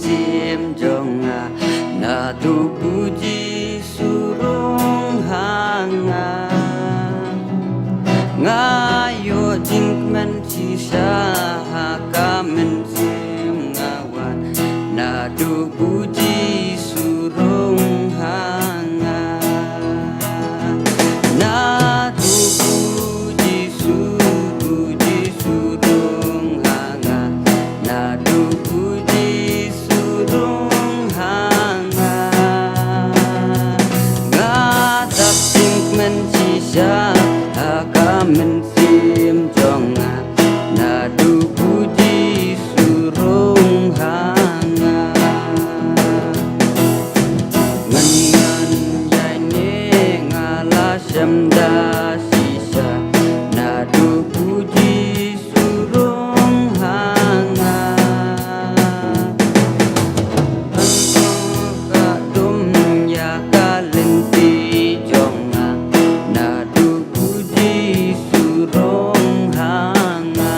sim jonga na tu puji surung hanga ngayo jing men sisa ka men sim ngawan na tu puji surung hanga na tu puji surung hanga na tu puji surung hanga ngatap sing men sisa ka men sim jonga na du puji surung hanga ngan yai ne ngala samda sisa na du puji surung hanga ka dum ya kalenti jonga na du puji surung hanga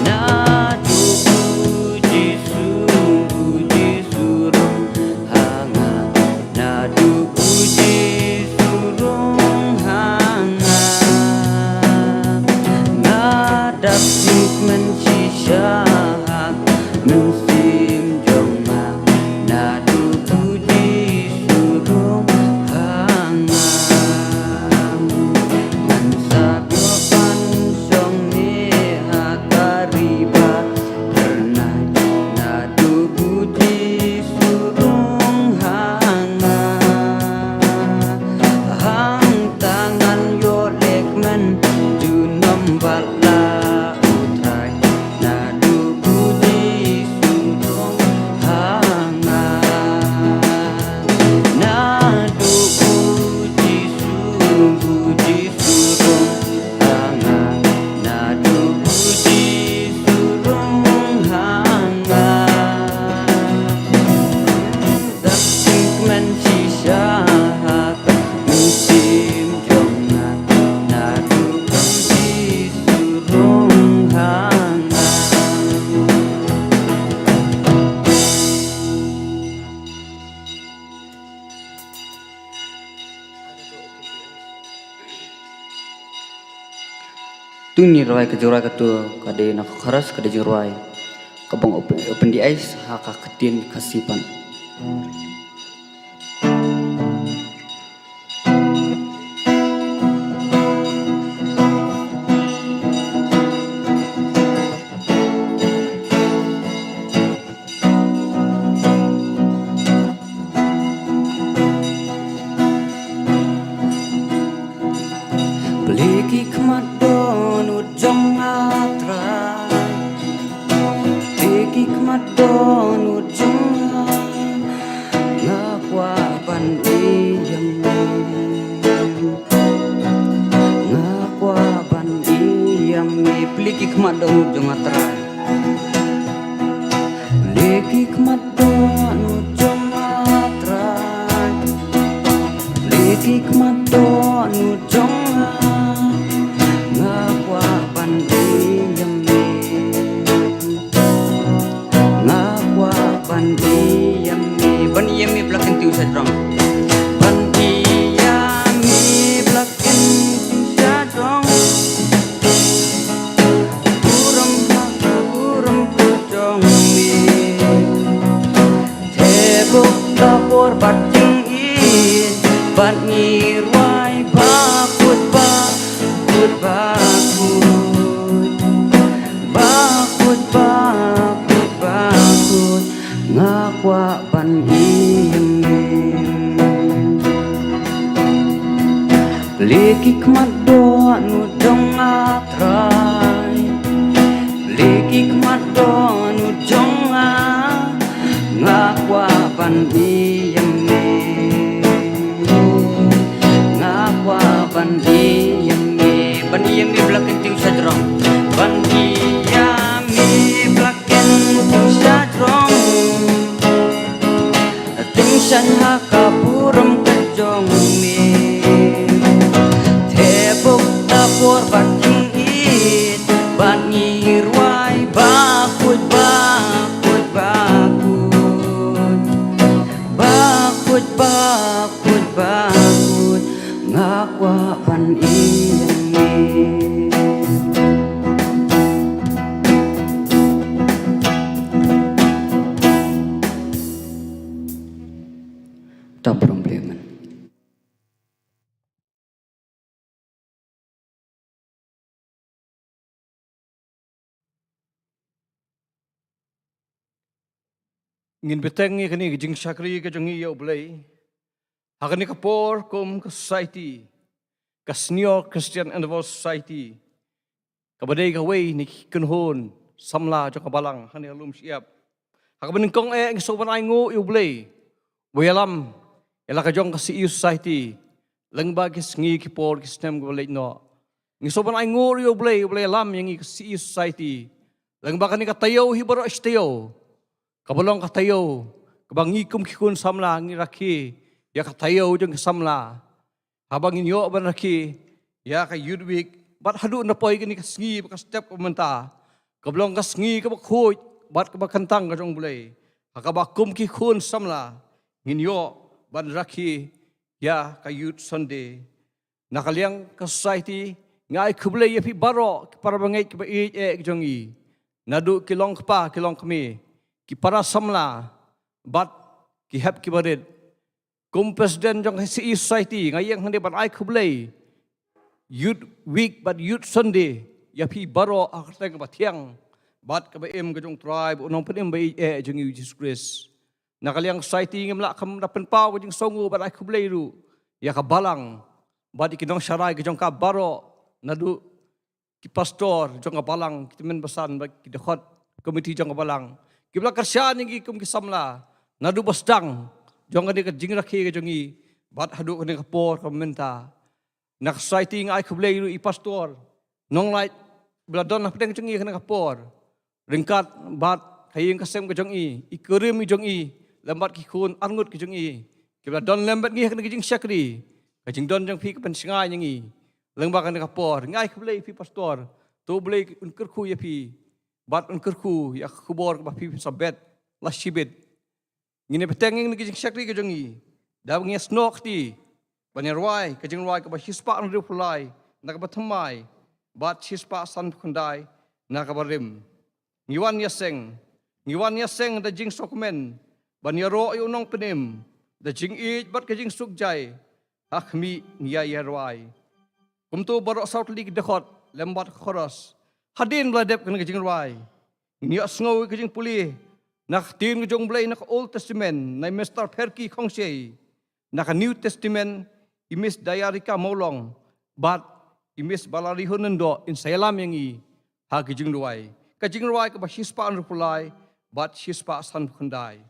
na du puji surung hanga na du puji surung hanga ngadap sing men sisa men sim jonga na du puji surung hanga man sabyo pan song ni hakariba karna na du puji surung hanga hang tangan yo lekmen junom bala utrai na du puji surung hanga na du puji surung hanga na du puji surung hanga Dapat men sisa men sim jonga na du puji surung hanga Tuni roy ke jorai ke tu kade nak keras kade jorai kabang open di ice haka ketin kasipan Peliki kemadon ujung atrai Peliki kemadon ujung ngakwa bandi ngakwa bandi yami Peliki kemadon ujung atrai Peliki kemadon ujung atrai Peliki kemadon ujung ngakwa bandi yami ngakwa bandi yami black and two sadrong bandi yami black and two sadrong kuram kujong mi tebok dapur bating in bat ngirwai bakut ngakwa ban Leki kmado nu dong atrai Leki kmado nu dong ngakwa ban ngakwa ban black and sadrong ban black and sadrong san hakapuram kejong mi tebok dapur bating it ban ngirwai bakut ngin betengi kani jing syakri ke jongi ya ulay. Hakani kapor kum ke society, ke senior Christian Endeavor Society. Kabadai kawai ni kunhon samla jong kabalang hani alum siap. Hakaban kong ng soban ay ngo ya ulay. Wayalam ela ka jong ka CU Society. Langba kis ngi kipor kis nem kabalay no. Ngi soban ay ngo ya ulay alam yang ngi CU Society. Langba kani katayo hibaro istayo. Kabalong katayo. Kabang ngikum kikun samla ngi raki. Ya katayo jong samla. Habang inyo ban raki. Ya ka youth week. Bat hadu na poy kani kasngi ka step komenta. Kabalong kasngi ka bakhoy. Bat ka bakantang ka jong bulay. Hakabakum kikun samla. Inyo ban raki. Ya ka youth Sunday. Nakaliang ka society. Ngay kublay ya pi baro. Para bangay ka ba jong i. Nadu kilong pa kilong kami. Ki para samla bat ki hep ki barid kum president jong CU Society ngayang hande ban ai khublay youth week but youth Sunday ya pi baro akhteng bathiang bat ka ba em ka jong tribe unong penem ba jong Jesus Christ nakaliang society ngamla kam na penpaw jong songu bat ai khublay ru ya ka balang bat ikinong syarai ka jong ka baro nadu ki pastor jong ka balang kitimen basan ba ki dekhot komiti jong ka balang kibla karsyan yang ikum kisamla nadu basdang jong kani ka jingrakhi ka jongi bat hadu kani ka por ka menta nak society ngai khublay ru I pastor nong light bladon na pedeng jongi kani ka por ringkat bat kayeng kasem ka jongi ikurim jongi lambat ki khun angut ki jongi kibla don lambat ngi kani jing syakri ka jing don jong phi ka pensingai ngi lengba kani ka por ngai khublay pi pastor to blay unkur khu ya pi bat unkurku ya kubor ba pi sabet la shibet ngine betenging ngi syakri ka jongi da ngi snok ti banirwai ka jingwai ka ba hispa an reply na ka bathamai bat hispa san khundai na ka barim ngiwan yaseng da jing sokmen baniro yunong penim da jing it bat ka jing sukjai akhmi ngiya yarwai kumtu barok south league dekhot lembat khoros hadin bladep kan kajing rai ni asngau kajing puli nak tin kajong blay nak Old Testament na Mr. Perki khongse nak New Testament imis diary ka molong bat imis balarihon ndo in salam yang I ha kajing rai ka ba hispa an reply bat hispa san khundai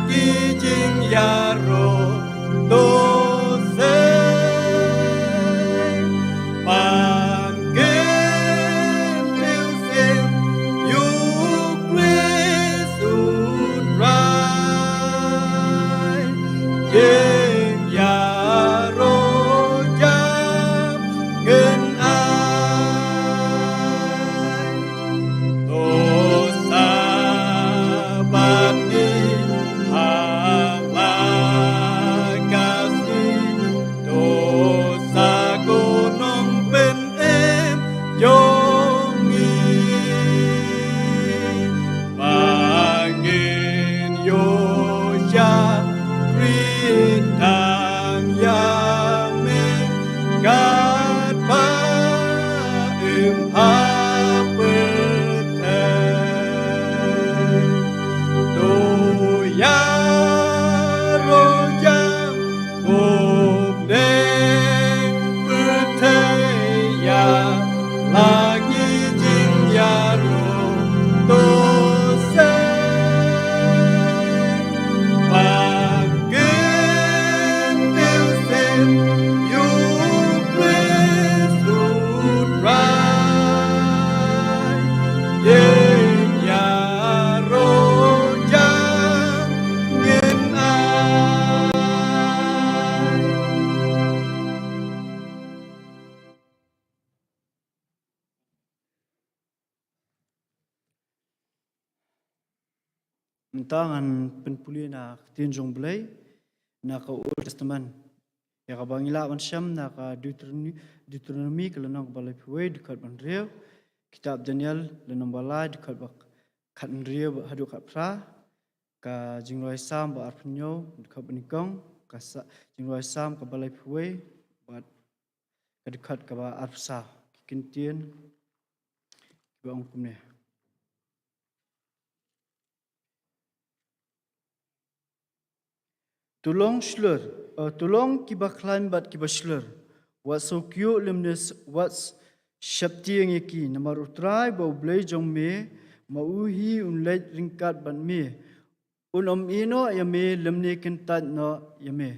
lagi jing yaro dose panggil pilsen you grace utrai jing yaro jam gen ai dosa bakti hamba kasih dosa gunung pen em jongi bangin yosha ritang yame gat pa em ha ya rojang obdeng bertaya lagi jing yaro dose panggil pilsen you please utrai jing yaro Mentangan penpuli na tinjong belai na ka Old Testament ya ka bangila ban syam na ka Deuteronomy kelenang balai puai dekat ban riau kitab Daniel lenang balai dekat bak kat riau hadu kat pra ka jingroi sam ba arpunyo dekat benikong ka jingroi sam ka balai puai bat ka dekat ka ba arpsa kintien ba ongkumne Tulong slur, tulong kiba klaim bat kiba slur. Wat so kyo lemnes wat syapti yang yaki namar utrai bau blai jong me mauhi unlait ringkat ban me. Unom ino ya me lemne kentat no ya me.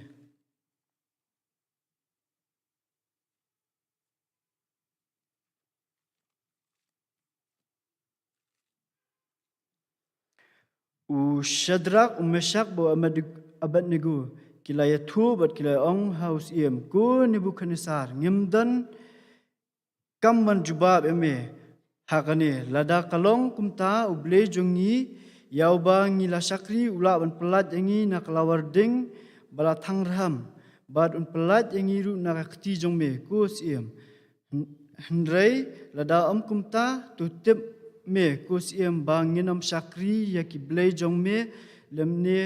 Shadrach Meshach bau Abednego kilaya tu bat kilaya ong haus iem ku Nebukadnezar ngimdan kamman jubab eme hakane lada kalong kumta uble jongi yauba ngila syakri ula ban pelat yangi nak lawar ding bala thangraham bad un pelat yangi ru nak kti jongme ku siem hendrai lada kumta tutip me ku siem banginam syakri yaki ble jongme lemne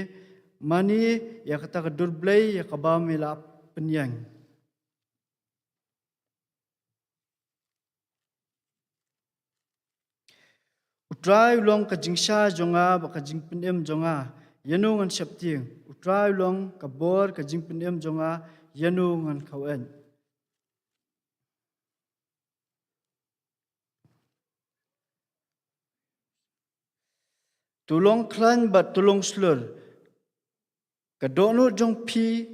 mani ya kata kedur blai ya kabam ila penyang. Utrai long kajingsha jonga ba kajing penem jonga yanu ngan syapting. Utrai long kabor kajing penem jonga yanu ngan kawen. Tulong klan bat tulong slur. Kadono jong pi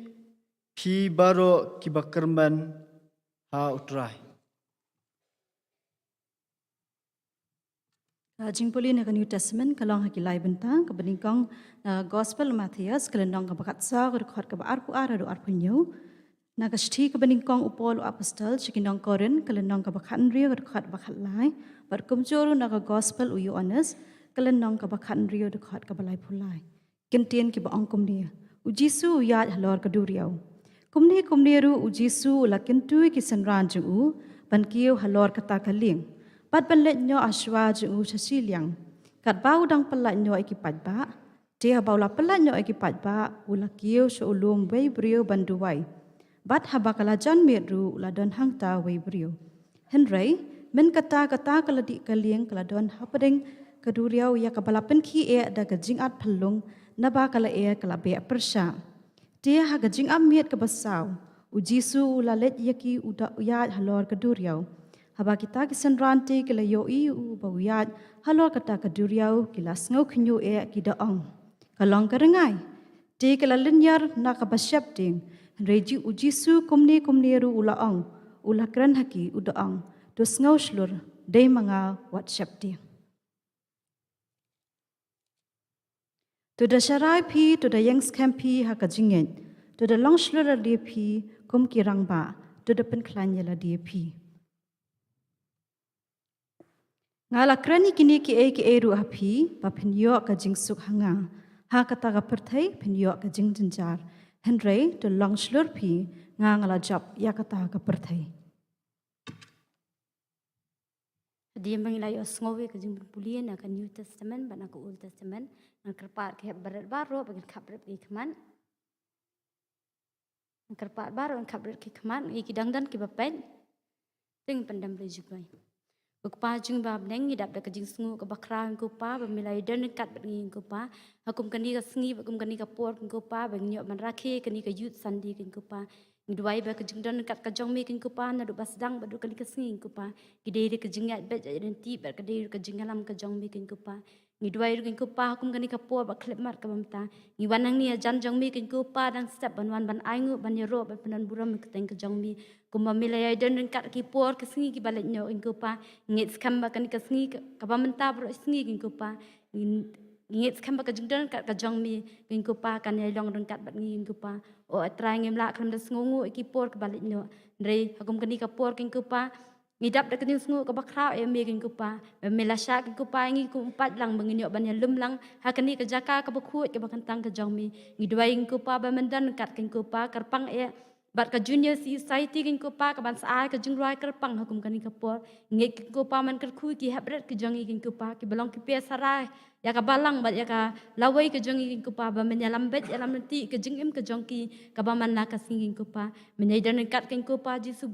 baro kibakerman ha utrai. Jingpuli na New Testament kalong hakilai bentang kebeningkong Gospel Matthias kalendong kabakatsa rekod kabarpu arado arpunyo na kasti kebeningkong upol apostol cikindong Korin kalendong kabakhan rio rekod bakatlai berkumjuru na Gospel u Yohanes kalendong kabakhan rio rekod kabalai pulai kentien kibaong kumnia Ujisu uyat halor kaduriau. Kumni ru ujisu la kentui kisan ranjung u bankiu halor kata kaling. Pat banlet nyo aswa jung u sasiliang. Kat bau dang pelat nyo ikipat ba. Dia bau la pelat nyo ikipat ba ula kiu so ulum wei brio banduwai. Bat habakala jan miru la don hangta wei brio. Henry men kata kaladik kaling kala don hapadeng kaduriau ya kabalapen ki e da gajingat pelung naba kala e kala be persya. Dia ha gajing amit ke basau. Ujisu lalet yaki uda uyat halor kaduriau. Haba kita kisan ranti kala yoi u bawiyat halor kata kaduriau kila sngo kinyu e kidaong. Kalong karengai Di kelalinyar na kabasyap ding, reji ujisu kumni ru ulaang, ulakran haki udaang, dos ngau slur, day mga WhatsApp ding. Tuda syarai pi, tuda yang skampi haka jingin, tuda long slur la dia pi, kum kirang ba, tuda penklanya la dia pi. Ngala krani kini ki ru api, pa penyo ka jing suk hanga, ha kata ka pertai penyo ka jing jenjar, Henry the long slurpi ngala job ya kata ka pertai. Dia mengilayo sengawi ke jeng berpulian akan New Testament ban aku Old Testament nak kerpat ke berat baru bagi kabret ke keman. Nak kerpat baru nak kabret ke keman iki dangdan ke bapen. Ting pendam rejubai. Bukpa jeng bab neng idap dak jeng sengu ke bakra ko pa bamilai dan kat bagi ko pa hakum kani ka sengi hakum kani ka por ko pa bang nyok man rakhe kani ka youth sandi ko pa ngduai ba ka jeng dan kat ka jong me ko pa na do basdang badu kani ka sengi ko pa gidere ka jeng at bet identity ba ka de ka jeng alam ka jong me ko pa ngduai ko pa hakum kani ka por ba klep mat ka bamta ngi wanang ni jan jong me ko pa dang step ban wan ban aingu ban yero ban penan buram ka teng ka jong me kuma milai dan kat ki por ka sengi ki balik nyok ko pa ngit skamba kan ka sengi ka bamta bro sengi ko pa ngit skamba ka jengdan kat ka jong mi ko pa kan ya long dan kat bat ngi ko pa o atrai ngem la kram da sngungu ki por ka balik nyok ndrei hakum kan ka por ko pa ngidap da kan sngu ka bakra e me ko pa mela sha ko pa ngi ko empat lang bangin ban ya lum lang ha kan ka jaka ka bakhuat ka bakantang ka jong mi ngidwai ko pa ba mendan kat ko pa karpang e bat ka junior society kin ko pa ka ban sa ka jingrai karpang hukum kan ka por nge ko pa man kar khu ki habret ki jongi kin ko pa ki belong ki pe sarai ya ka balang bat ya ka lawai ka jongi kin ko pa ba men ya lambet ya lamti ka jingim ka jongki ka ba man na ka singin ko pa men ya dan kat kin ko pa ji su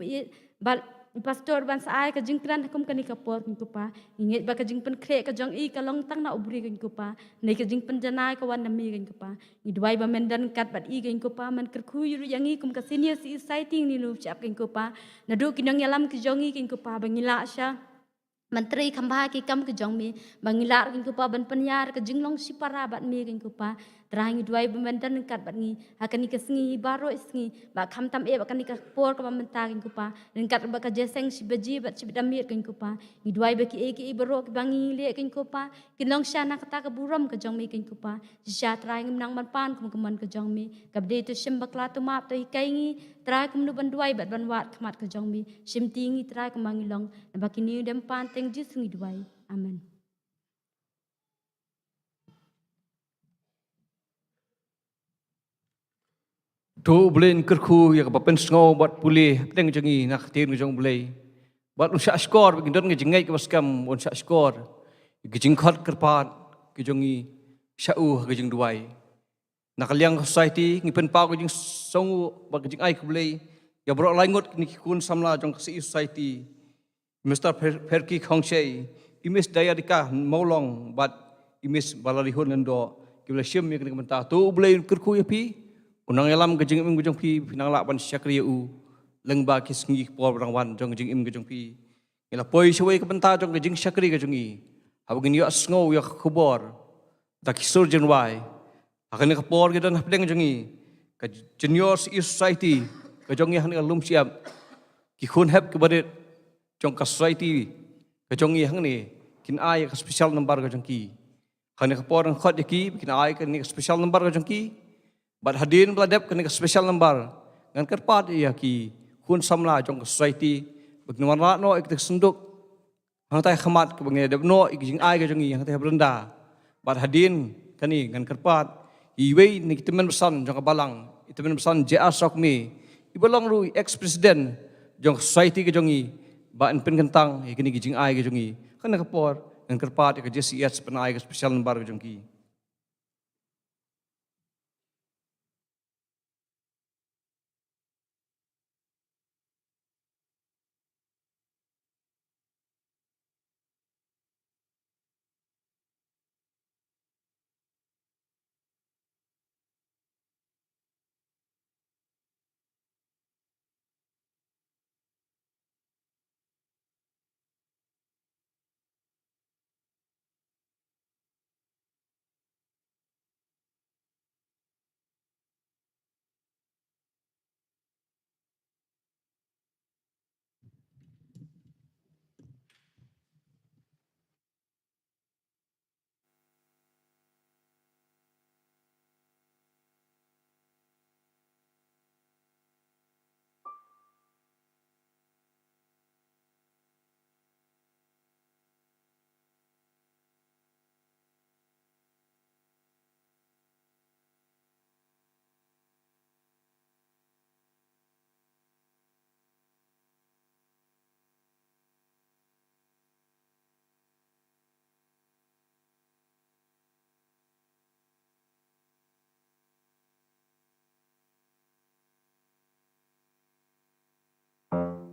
bat pastor ban sa ka jingkran hukum kan ka por kin ko pa nge ba ka jing pen kre ka jong ka long tang na ubri kin ko pa ne ka jing pen janai ka wan na mi kin ko pa ni dwai ba men dan kat bat kin ko pa man kar khu yu yang kum ka senior society ni lu chap kin ko pa na do kinong yalam ki jongi kin ko pa bangila sya Menteri khamba ki kam ke jong mi bangilar kin ko pa ban penyar ke jinglong si para bat mi kin ko pa terang duai bemendan kat bat ngi akan ni ke sengi baro sengi ba kham tam e akan ni ka por ka menta kin ko pa dan kat ba ka jeseng si beji bat si damir kin ko pa ni duai ba ki baro ki bangi le kin ko pa kinong sya na kata ka buram ke jong mi kin ko pa si sya terang nang man pan kum keman ke jong mi ka de to sim bakla to map to kai ngi terang kum nu ban duai bat ban wat khmat ke jong mi sim tingi terang kemangi long na ba kini dem pan teng ji sengi duai amen. Tu belen kerku ya ka pen sngo bat pulih teng jengi nak tin jong belai bat usah skor begin don ngejengai ke baskam usah skor gejing khat kerpat ke jongi syau ke jeng duai nak liang society ngi pen pau ke jeng songu ba gejing ai ke belai ya bro langot ni kun samla jong ke society Mr. Perki Khongshei imis daya dika molong bat imis balalihun ndo ke belai syem ya ke menta tu belai kerku ya pi unang elam gejing im gejong pi pinang lak ban syakriya u lengba ki sengi por rangwan jong gejing im gejong pi ila poi shwai ke benta jong gejing syakri gejong i habugin yo sngo yo khubor ta ki surgeon wai akan ke por ke dan hapdeng jong i ka junior society ka jong i han lum siap ki khun hep ke badet jong ka society ka jong i hang ni kin ai ka special number ka jong ki han ke por khot ki kin ai ka ni special number ka jong ki bat hadin beladap kena ke special number ngan kerpat ya ki kun samla jong society begnuan la no ik senduk hang tai khamat ke bengi dap no ik jing ai ke jong hang tai berenda bat hadin kani ngan kerpat iwei ni temen pesan jong balang temen pesan ja sok mi ibolong ru ex president jong society ke jong ba en pen kentang ikini jing ai ke jong kana kapor ngan kerpat ke JCS penai ke special number ke jong Long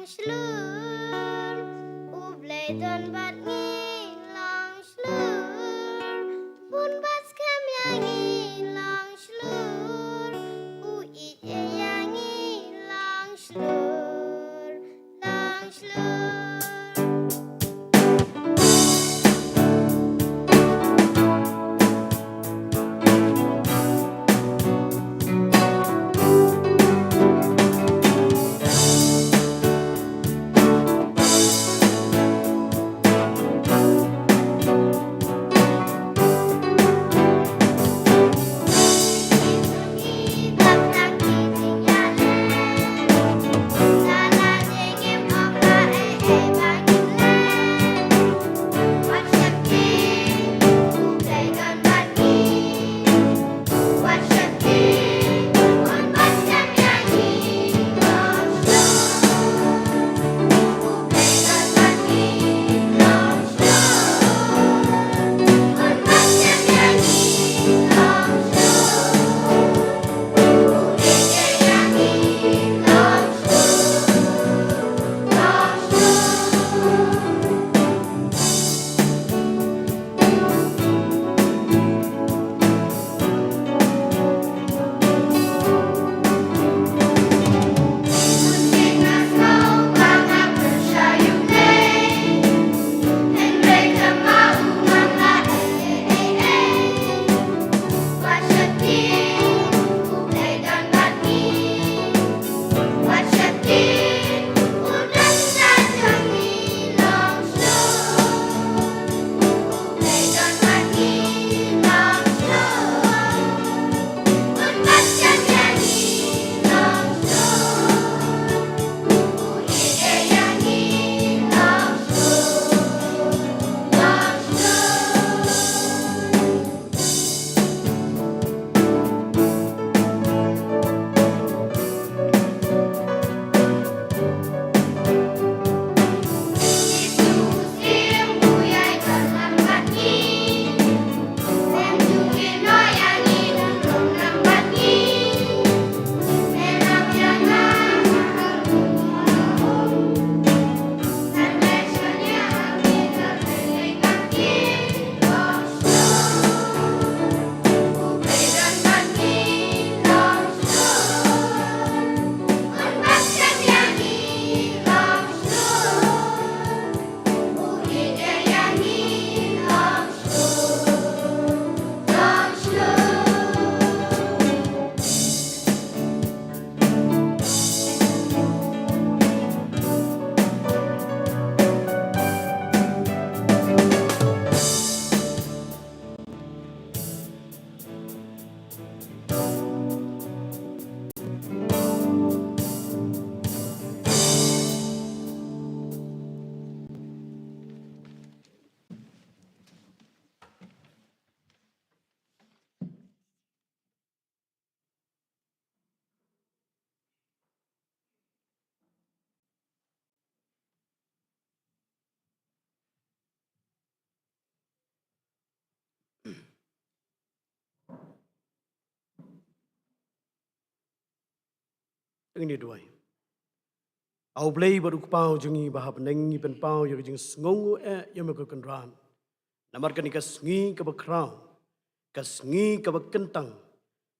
slur, ublei don bat ngi long slur, bun bat skam yangi long slur, u it e yangi long slur, long slur. ini dua. Au play baru kepau jengi bahap nengi pen pau yang jeng ngongu yang melakukan ran. Namar kan ikas ngi kebakrau, kasngi kabakentang,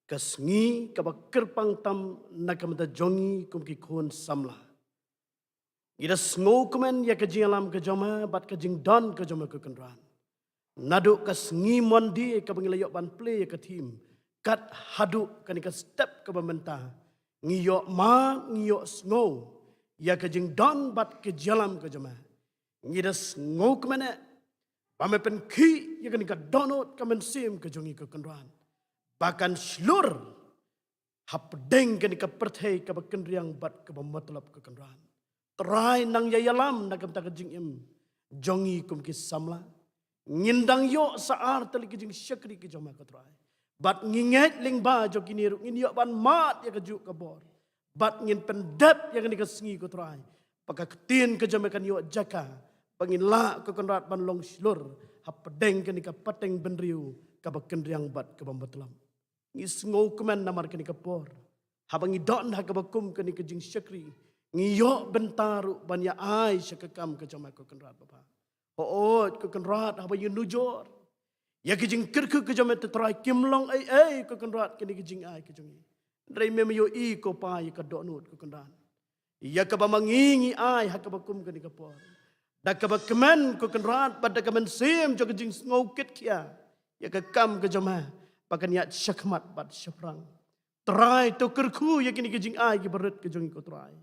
kasngi kabakkerpang tam nakamata jongi kumki kun samla. Ida sngo kumen ya kajing alam kajama bat kajing don kajama kekenran. Nadu kasngi mondi kabanglayok ban play ka team. Kat hadu kan ikas step kabamenta. Ngiyok ma ngiyok sngo. Ya kajing don bat ke jalam ke jama. Ngidas ngok mana. Pame pen ki ya kan ikat donot kamen sim ke jongi ke kenduan. Bahkan slur hapdeng kan ikat perthai ke bakendriang bat ke bamatlap ke kenduan. Terai nang yayalam nakam tak kajing im. Jongi kum ki samla. Ngindang yo saar tali kajing syakri ke jama ke terai. Bat nginget ling ba jo kini ru ngin yo ban mat ya kejuk ke bor. Bat ngin pendap yang ni kesengi ko try. Paka ketin ke jamakan yo jaka. Pangin la ke konrat ban long slur. Hapedeng ke ni ka pateng benriu. Ka bakendriang bat ke bambatlam. Ngis ngau kemen namar ke ni ka por. Habangi don ha ka bakum ke ni ke jing syakri. Ngiyo bentaru ban ya ai syakakam ke jamak ke konrat bapa. Hoot ke konrat haba yu nujor. Ya ke jing kerku ke jamak te try kimlong ai ke konrat ke ni ke jing ai ke jongi. Dari memayo i ko pa i ka donut ko kendan. Ia ka bamangingi ai ha ka bakum ka ni ka por. Da ka bakmen ko kenrat pada ka men sim jo ka jing ngokit kia. Ia ka kam ka jama pakan ya syakmat bat syafrang. Try to kerku ya kini ka jing ai ki berit ka jongi ko try.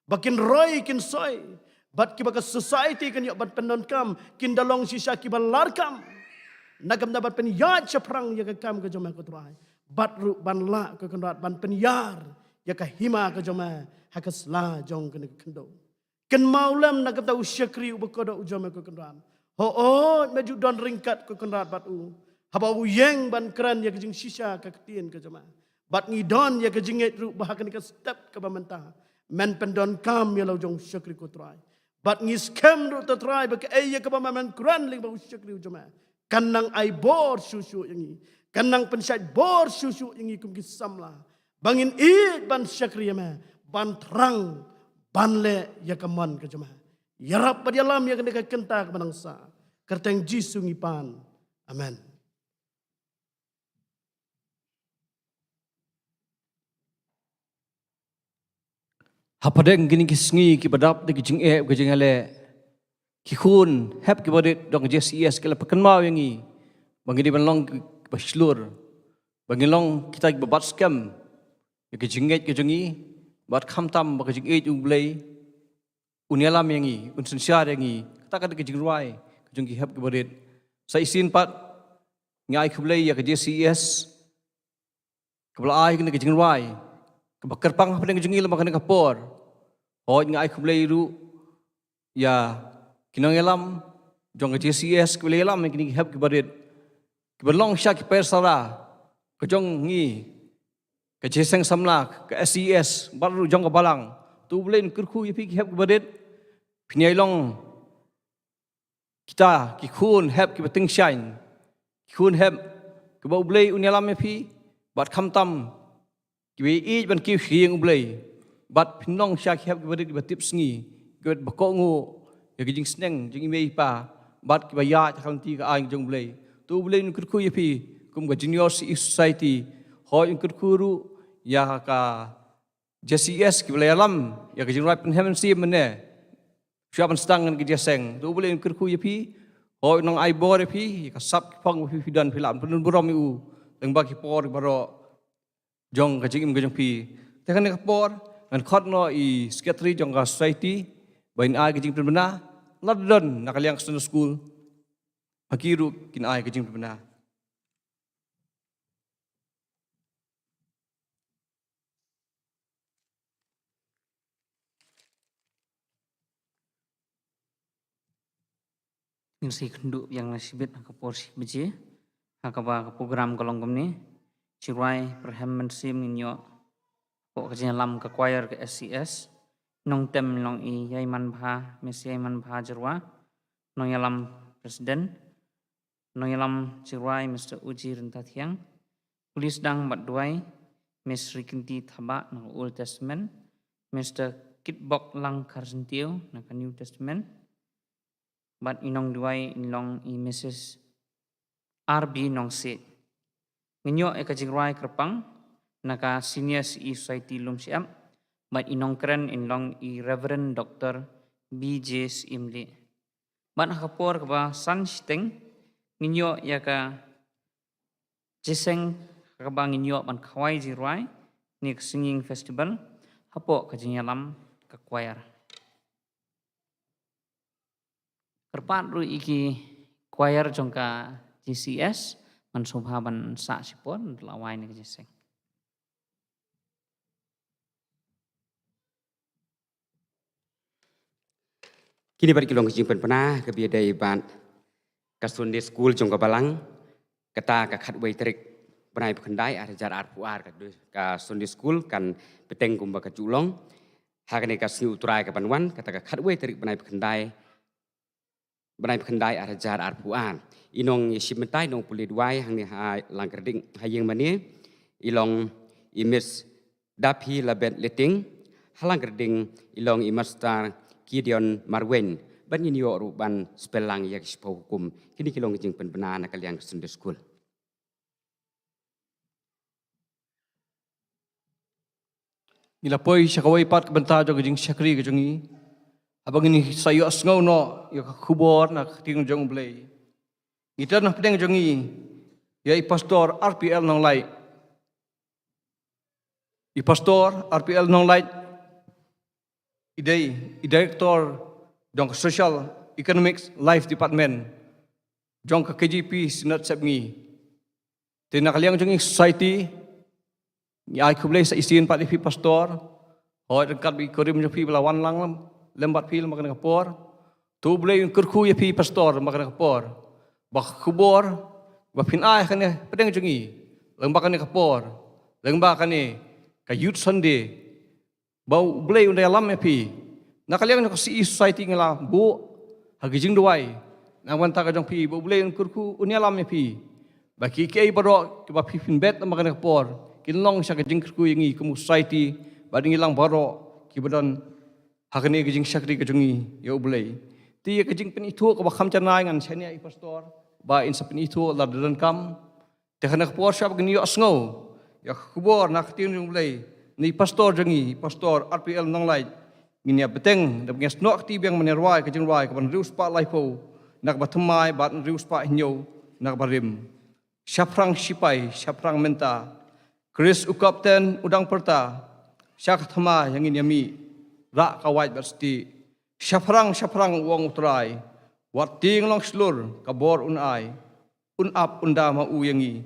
Bakin roy kin soy bat ki baka society kan ya bat pendon kam kin dalong sisa ki balarkam. Nagam dapat pen ya syafrang ya ka kam ka jama ko try. Bat ru ban la ke kenrat ban penyar ya ka hima ke joma hakas la jong ke kendo ken maulam nak tahu syakri ubekoda ujama ke kenrat ho maju don ringkat ke kenrat bat u haba uyeng ban kran ya ke jing sisa ke ketien ke joma bat ngidon ya ke jinget ru bahakan ke step ke bamenta men pendon kam ya lo jong syakri ko trai bat ngiskem ru to trai ba ke ya ke baman kran ling ba syakri ujama kanang ai bor susu yangi kanang pensyait bor susu yang ikum kisamla. Bangin id ban syakriyama. Ban terang. Ban le ya kaman ke jemaah. Yarap pada alam yang kena kenta ke bangsa. Kerteng jisu ngipan. Amen. Hapadeng gini kisngi ki badap de kijing kijing ale. Ki khun hep ki badit dong JCS kala pekenmau yang i. Bangin di banlong baslur bangilong kita babat scam ya kejinget kejengi bat khamtam ba kejinget ublei unyalam yangi unsensiar yangi kata kata kejingruai kejengi hab kebarit sa isin pat ngai kublei ya ke JCS keblai kena kejingruai kebakerpang pada kejengi lemah kena kapor hoi ngai kublei ru ya kinangelam jong ke JCS kublei lam kini hab kebarit Berlong syak persara ke jong ngi ke jeseng samlak ke SES baru jong ke balang tu boleh kerku ye pi hep ke badet pinyai long kita ki khun hep ki bating shine ki khun hep ke bau boleh unyalam ye pi bat khamtam ki we i ban ki hieng boleh bat pinong syak hep ke badet ki batip sngi ke bakongu ye ki jing sneng jing mei pa bat ki baya khang ti ka ai jong boleh tu boleh kerku ye pi kum ga junior society ho in kerkuru ya ka JCS ki boleh alam ya ka jingrai pen hemen si mene siapan stang ngan ki jeseng tu boleh kerku ye pi ho nong ai bor ye pi ka sap phong pi dan pilam penun burom u teng ba ki por baro jong ka jingim ga jong pi tekan ka por ngan khot no I secretary jong ka society bain ai ka jing pen bena ladon nakaliang school Hakiru kin ai kejing benar. Nasi kenduk yang nasibit ke porsi beje. Hakaba ke program kolong kemni. Cirai perhemen sim inyo. Pok kejing lam ke choir ke SCS. Nong tem nong I yaiman bha mesi yaiman bha jerwa. Nong yalam presiden. Noyalam cirai Mr. Uji Rentathiang, Polis dang bat duai, Miss Rikinti Thaba ng Old Testament, Mr. Kitbok Lang Karsentio naka New Testament. But inong duay inlong i Mrs. RB nong sit. Nginyo e kajingruay kerpang naka senior i society lum siam. But inong keren inlong i Reverend Dr. B.J. Imli. But nakapor kaba san siteng nginyo ya ka jiseng kaba nginyo man kawai jiruay ni singing festival hapo kajinyalam ka choir. Kerpat ru iki choir jongka GCS mansubhaban sa sipon lawai ni jiseng. Kini balik kilong kejing pernah kebiadai ban Sunday school jongka balang kata ka khatway terik benai bekendai ajar arpuar ka Sunday school kan peteng kumba ka julong hakane ka sni uturai ka panwan kata ka khatway terik benai bekendai ajar arpuar inong yesimentai nong puli duai hang ni langkerding hayeng mani ilong imis dapi labet leting halang kerding ilong imastar Gideon Marwen ban yin yo ruban spelang yak sipo hukum kini kilong jing penbenar nak kalian Sunday school. Nila poi syakawai pat kebenta jong jing syakri ke jongi. Abang ini sayo asngau no yo kubor nak ting jong blay. Kita nak pedeng jongi ya i pastor RPL nong lai. I pastor RPL nong lai i director jong social economics life department jong ka KGP sinat sabngi. Tina kaliang jong society ni ai kublai sa isin pat ipi pastor hoi dekat bi korim jo pi belawan lang lembat pi makan kapor tu blai kurku ya pi pastor makan kapor bak kubor ba pin ai kan pedeng jongi lembak kan kapor lembak kan ka youth Sunday bau blai undai alam ya pi nakaliang ko si society ngala bu hagijing duai nang wanta ka jong pi bau blai kurku unia alam ya pi baki kei baro ba pi pin bet makan kapor kinlong siya kajing kurku yang i kumu society bading ilang baro kibadon hakane kajing syakri kajungi ya blai ti kajing penitu ka bakam chanai ngan chania i pastor ba in sa penitu la dan kam te kana kapor siya bagni asngo ya kubor nak tin jong blai ni pastor jangi pastor RPL nong lai nginya beteng da nges no akti biang menerwai kajing wai ka ban rius pa lai po nak bathmai bat rius pa hinyo nak barim syaprang sipai syaprang menta Chris ukapten udang perta syak thama yang ini yami ra kawait basti syaprang wong utrai wat ting long slur kabor unai unap unda ma u yangi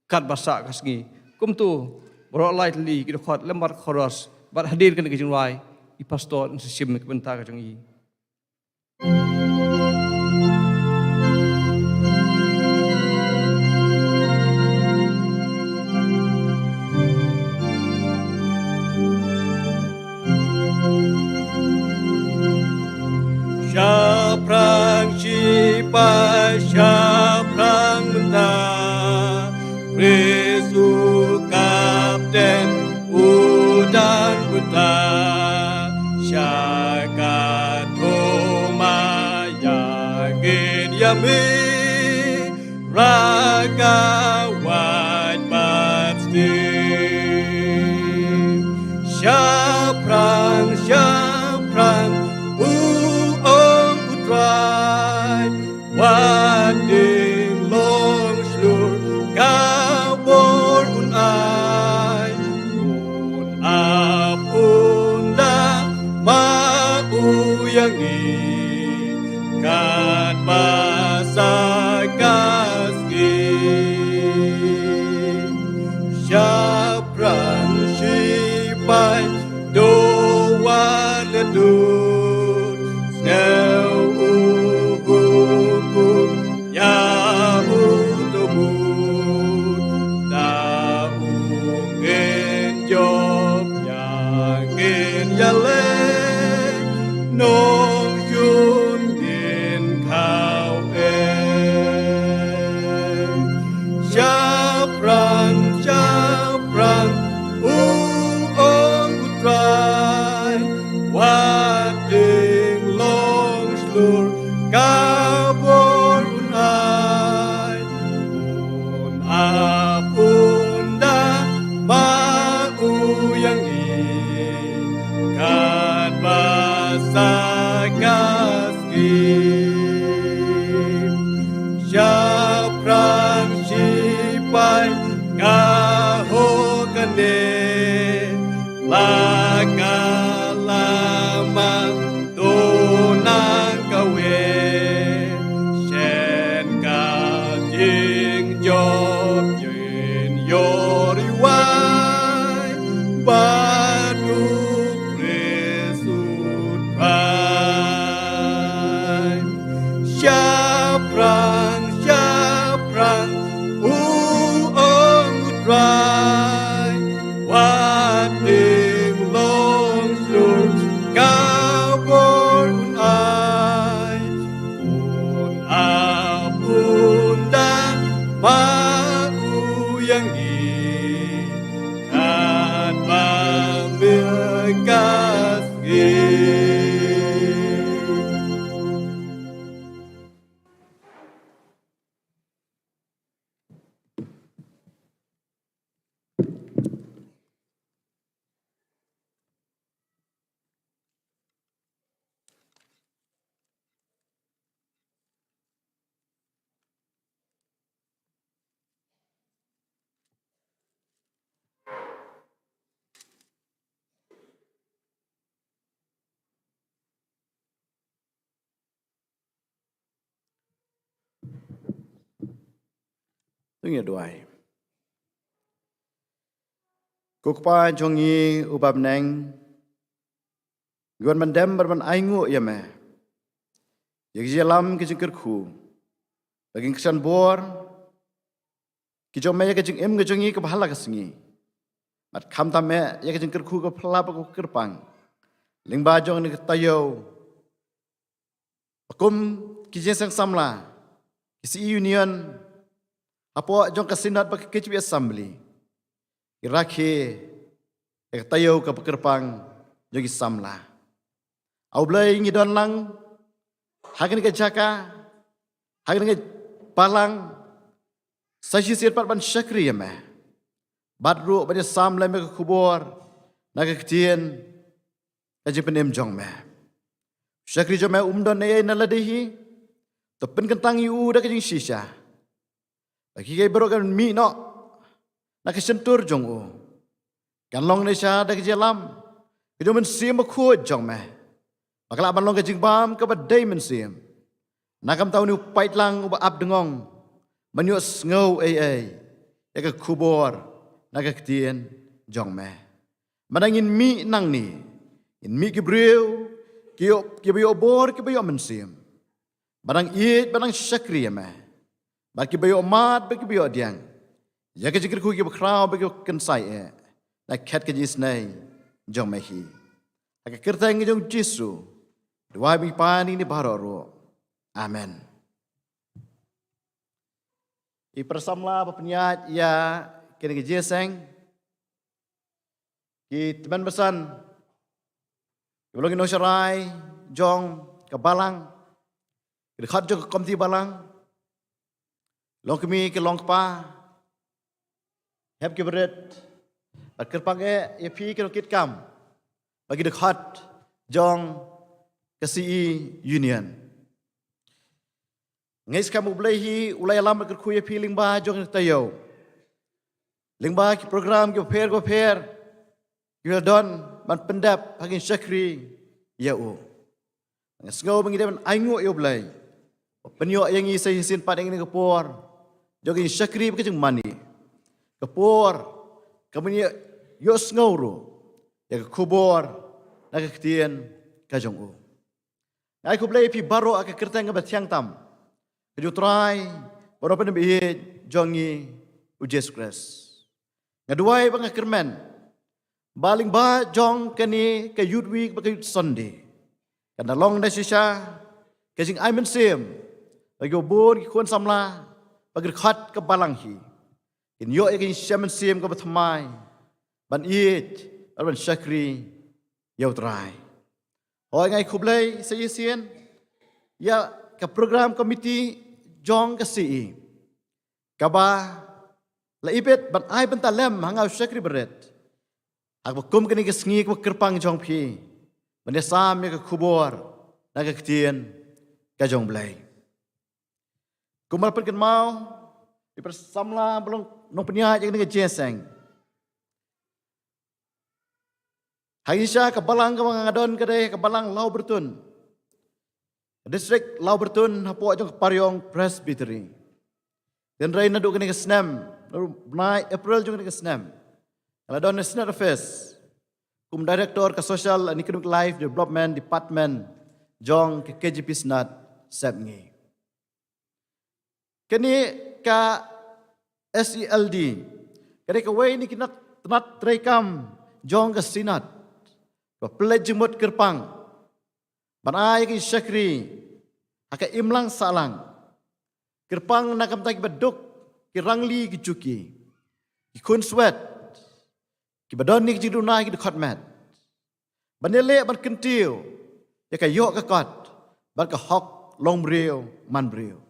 kat basa kasngi kumtu bro lightly kita khot lembar khoros bat hadir kan ke jingwai i pastor sim ke benta ka jangi Syaprang sipai syaprang mentah Kristu kapten udan buta Syakat homa yakin yami Raga wajib pasti Syaprang Wading long slur kabor unai un apunda mau yangi kat basa kasgi Apunda mau yang ikat basa kasih Syaprang sipai kahokane Laka lama tunang kawe Shen ka jing job yin yoriwai Badu presut pai Syaprang uong utrai Wating long sun kabor unai Un apunda mau yang ikat pamil kasih Tunggu doai. Kukpa jongi ubab neng. Guan mendem berman aingu ya me. Yagi jalam kijing kerku. Bagi kesan bor. Kijong me ya kijing kejongi kebahala kesengi. Mat kam tam me ya kijing kerku kepala paku kerpang. Lingba jong ni ketayo. Pakum kijing sang samla. Kisi union. Apa jong kasinat bagi kecip assembly. Irakhe ek tayo ka pekerpang jong isamla. Au blai ngi don lang hagen ke jaka hagen ke palang sashi sir pat ban syakri me. Badru ban samla me kubur naga ketien kaji penem jong me. Syakri jong me umdon ne na ladehi to pen kentang yu da kajing shisha. Bagi kay berokan mi no nakisentur jong o. Kanlong ne sya da kejalam. Kejo men sim ko jong me. Bakala ban long kajing bam ka badai men sim. Nakam tahu ni upait lang uba ap dengong. Menyus ngau ai. Ya ka kubor naga ketien jong me. Madangin mi nang ni. In mi ki breu ki bayo bor ki bayo men sim. Badang it badang syakri me. Bagi bayo mat, bagi bayo diang. Ya ke jikir ku ki bakrau bagi kensai na kat ke jisnai jong mehi. Aka kertang jong Jesu. Dua mi pani ni baroro. Amen. I persamla penyat ya kene ke jeseng. Ki teman besan. Belum ino syarai jong ke balang. Dekat jong ke komti balang. Long kami ke long pa, heb ke berat, berkerpang ya pi ke lokit kam, bagi dekat jong ke CE Union. Ngais kamu belahi ulai alam berkerku ya pi lingba jong tayo, lingba ke program ke pair, ke don ban pendap hagin syakri ya u. Ngau mengidam aingu ya belai, penyok yang isai sin pad yang ini kepor. Jogi syakri berkecing mani. Kepor. Kami yos ngauru. Ya kubor. Naga ketien kajong u. Ngai kublai pi baro aka kertang ngabat tiang tam. Kaju try. Baru pada bihit jongi u Jesus Christ. Ngaduai bang kermen. Baling ba jong kani ke youth week bagi youth Sunday. Kana long na sisya. Kajing aimen sim. Bagi ubur ki kuan samla. Bagi dekat ke balanghi. In yo ikin syaman sim ke bertemai. Ban it. Ban syakri. Yau terai. Hoi ngai kublai saya sien. Ya ke program komiti jong ke CE. Kaba La ibet ban ai ban talem hangau syakri beret. Hak bakum kini ke sengi ke kerpang jong pi. Bani sam ya ke kubor na ke ketien ke jong belai. Kumal perken mau di persamla belum nong penyak yang ke jeseng. Haisha ke balang ke mangadon ke deh ke balang lau bertun. Distrik lau bertun hapo jong pariong presbytery. Dan rai naduk kini ke senam. Naik April jong kini ke senam. Kalau don national affairs. Kum director ke social and economic life development department jong ke KGP Senat Sepngi. Kini ke SELD. Kini ke way ni kena tenat terekam jong ke Senat. Pelaj jemut kerpang. Banai ke syakri. Haka imlang salang. Kerpang nakam tak beduk ki rangli ki cuki. Ki kun swet. Ki badon ni ki jiduna ki dekat mat. Banele ban kentiu. Ya ka yok ka kot. Ban ka hok long brio man brio.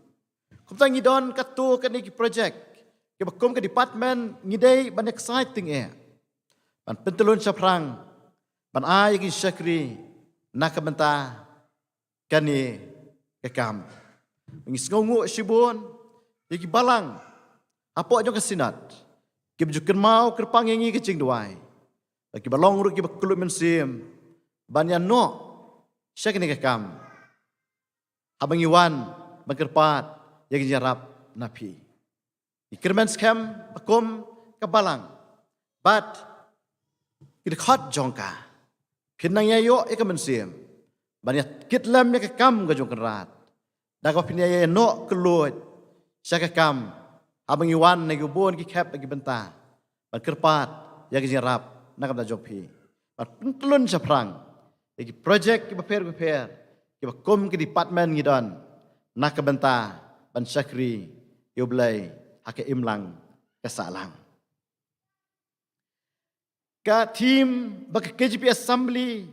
Kum tak ngidon ka tu ka ni ki project. Ki bakum ka department ngidai ban exciting Ban pentelun saprang. Ban ai ki syakri nakabenta kani kekam. Mengis ngongu sibun, yaki balang, apa jong kesinat, kita juga mau kerpang yang ini kecing duai, lagi balong ruk kita keluar mensim, banyak no, syak ni kekam, abang Iwan, bangkerpat, yaki jarap napi, ikerman skam, akum kebalang, but kita hot jongka, kenang yayo eka mensim, banyak kitlam yang kekam gajong kerat. Dan kau pinjai no keluar, syakakam, abang Iwan nagi ubun ki kap lagi bentah, berkerpat, yang jerap, nak ada jopi, berpentelun saprang, lagi projek ki prepare, ki bakum ki department ngidon, nak bentah, ban syakri, yublai, hake imlang, kesalang. Ka team bak KGP Assembly,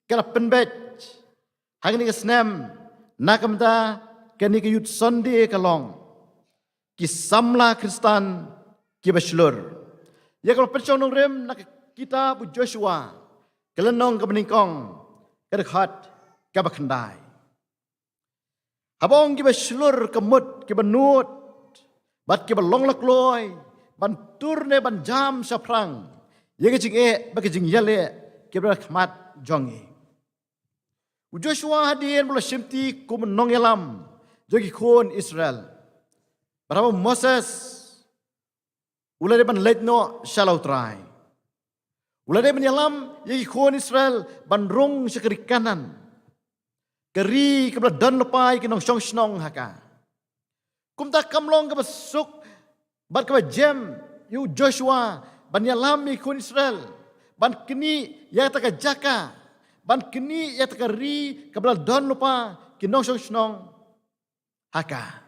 kala penbet, hang ni kesnam, nak bentah. Kini ke yud sonde kalong ki samla Kristan ki baslur. Ya kalau percaya nong rem nak kita bu Joshua kelenong ke beningkong ke dekat ke bakandai. Habong ki baslur kemut ki benut bat ki balong lakloi ban turne ban jam saprang. Ya ke jing bak jing yale ki berkhmat jongi. Bu Joshua hadir bula simti ku menong yalam. Jogi kon Israel. Berapa Moses ulai ban letno shalau try. Ulai ban yalam jogi kon Israel ban rong sekeri kanan. Keri ke dan lepai ke nong song snong haka. Kum tak kamlong ke besuk ban ke jam yu Joshua ban yalam jogi kon Israel ban kini ya tak jaka ban kini ya tak ri ke dan lupa ke nong song snong haka.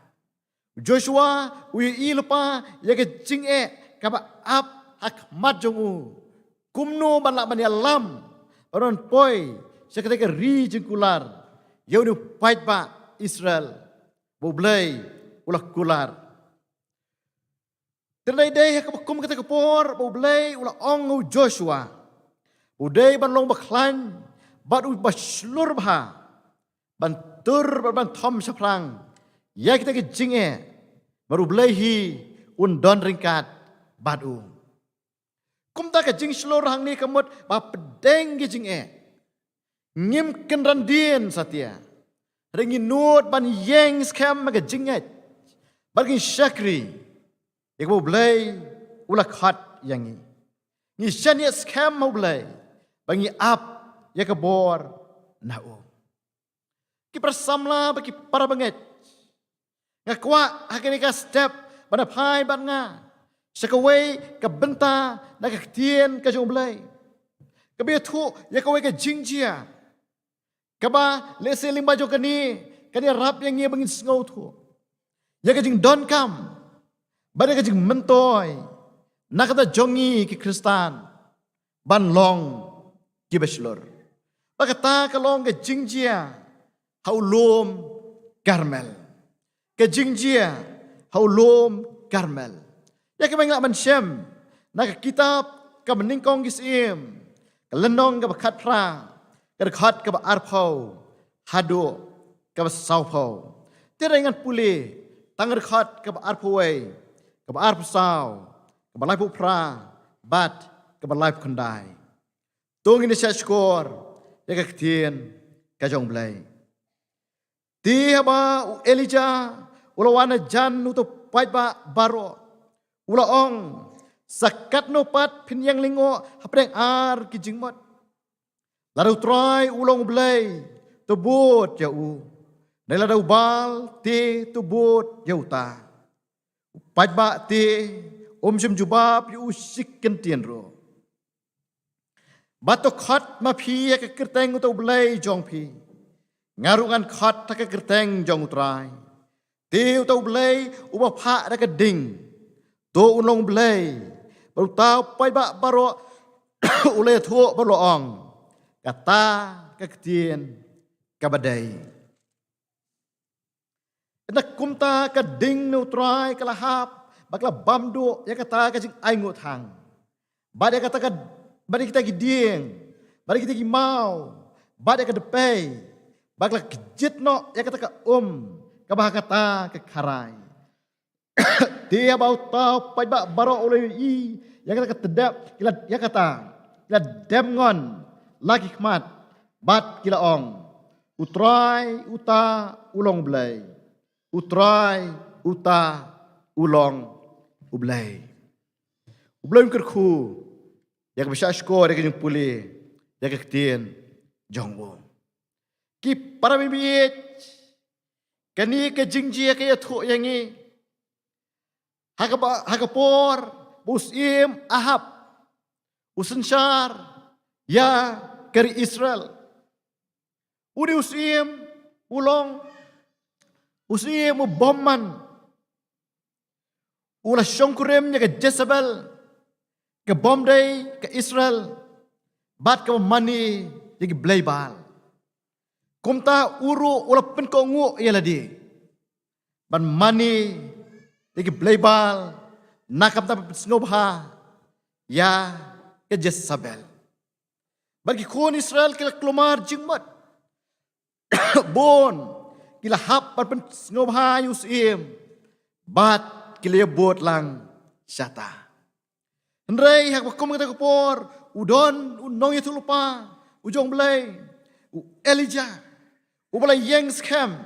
Joshua ui lupa ya ke jing kaba ap hak mat jongu kumno ban lak ban yalam ron poi sekete ke ri jengkular yau ni pait ba Israel boblei ulah kular ternai dei ka kum kata kapor boblei ulah ong Joshua udai ban long baklan bat u baslur bha ban tur ban thom saprang ya kita ke jinge baru belahi undon ringkat badu. Kum tak ke jing selur hang ni kemut ba pedeng ke jinge. Ngim ken randien satya. Ringi nut ban yeng skam ke jinge. Bagi syakri. Ik mau belai ulah khat yang ni. Ni syania skam mau belai. Bagi ap ya ke bor nau. Ki persamla bagi para banget. Ngakwa hakini ka step pada pai ban nga sakaway ka benta na ka tien ka jomblay ka bitu ya kaway ka jingjia ka ba lese limba jo kani rap yang ngi bangin sngow thu ya ka jing don kam ba ka jing mentoy na ka jongi ki Kristan ban long ki beslor ba ka ta ka long ka jingjia haulum Karmel. Ke jingjia haulom Karmel. Ya ke bangla man shem. Nak kitab ke meningkong gisim. Ke lenong ke bakat pra. Ke dekat ke arpau. Hadu ke saupau. Tiada ingat pulih. Tang dekat ke arpawai. Ke arpasau. Ke balai pra. Bat ke balai kundai. Tung ini saya syukur. Ya ke ketien. Ke jong belai. Tiha ba Elijah. Ulawana jan untuk pait ba baro. Ula ong sakat no pat pin yang lingo hapdeng ar ki jingmot. Lalu try ulong blay tebut ya u. Nela dau bal te tebut ya uta. Pait ba te sim jubab yu sik kentien ro. Batok khat ma phi ya ke kerteng utau blay jong phi. Ngarungan khat ta ke kerteng jong utrai. Te utau blay uba pha da ke ding. Tu unong belai, baru tahu pai ba baro ulai tu baru ong, kata keketian kabadai. Enak kumta keding neutrai kelahap, bakla bamdu ya kata kajing aingut hang. Badai kata kad, badai kita gidieng, badai kita gimau, badai kedepai, bakla kejit no ya kata ke kabah kata ke karai. Dia bau tahu pai ba baro oleh i yang kata tedap kila ya kata kila demngon lagi khmat bat kila ong utrai uta ulong blai utrai uta ulong ublai ublai kerku ya bisa skor ya kejung pulih ya ketien jongwo ki para bibit kani kejingji ya kaya tu yang ni Hakapor, Busim, Ahab, Usensyar, ya kari Israel. Udi Usim, ulong, Usim bomman. Ula syongkuremnya ke Jezebel, ke Bomday, ke Israel, bat ke mani, jadi blaybal. Kumta uru ula penkongu ialah di. Ban mani, Igi blaybal, nakam tapi snobha, ya ke Jezebel. Bagi kon Israel kila kelumar jingmat, bon kila hap pen snobha yusim, bat kila bot lang syata. Henry hak bakum kata kapor, udon unong itu lupa, ujong belai, Elijah, ubelai yang scam,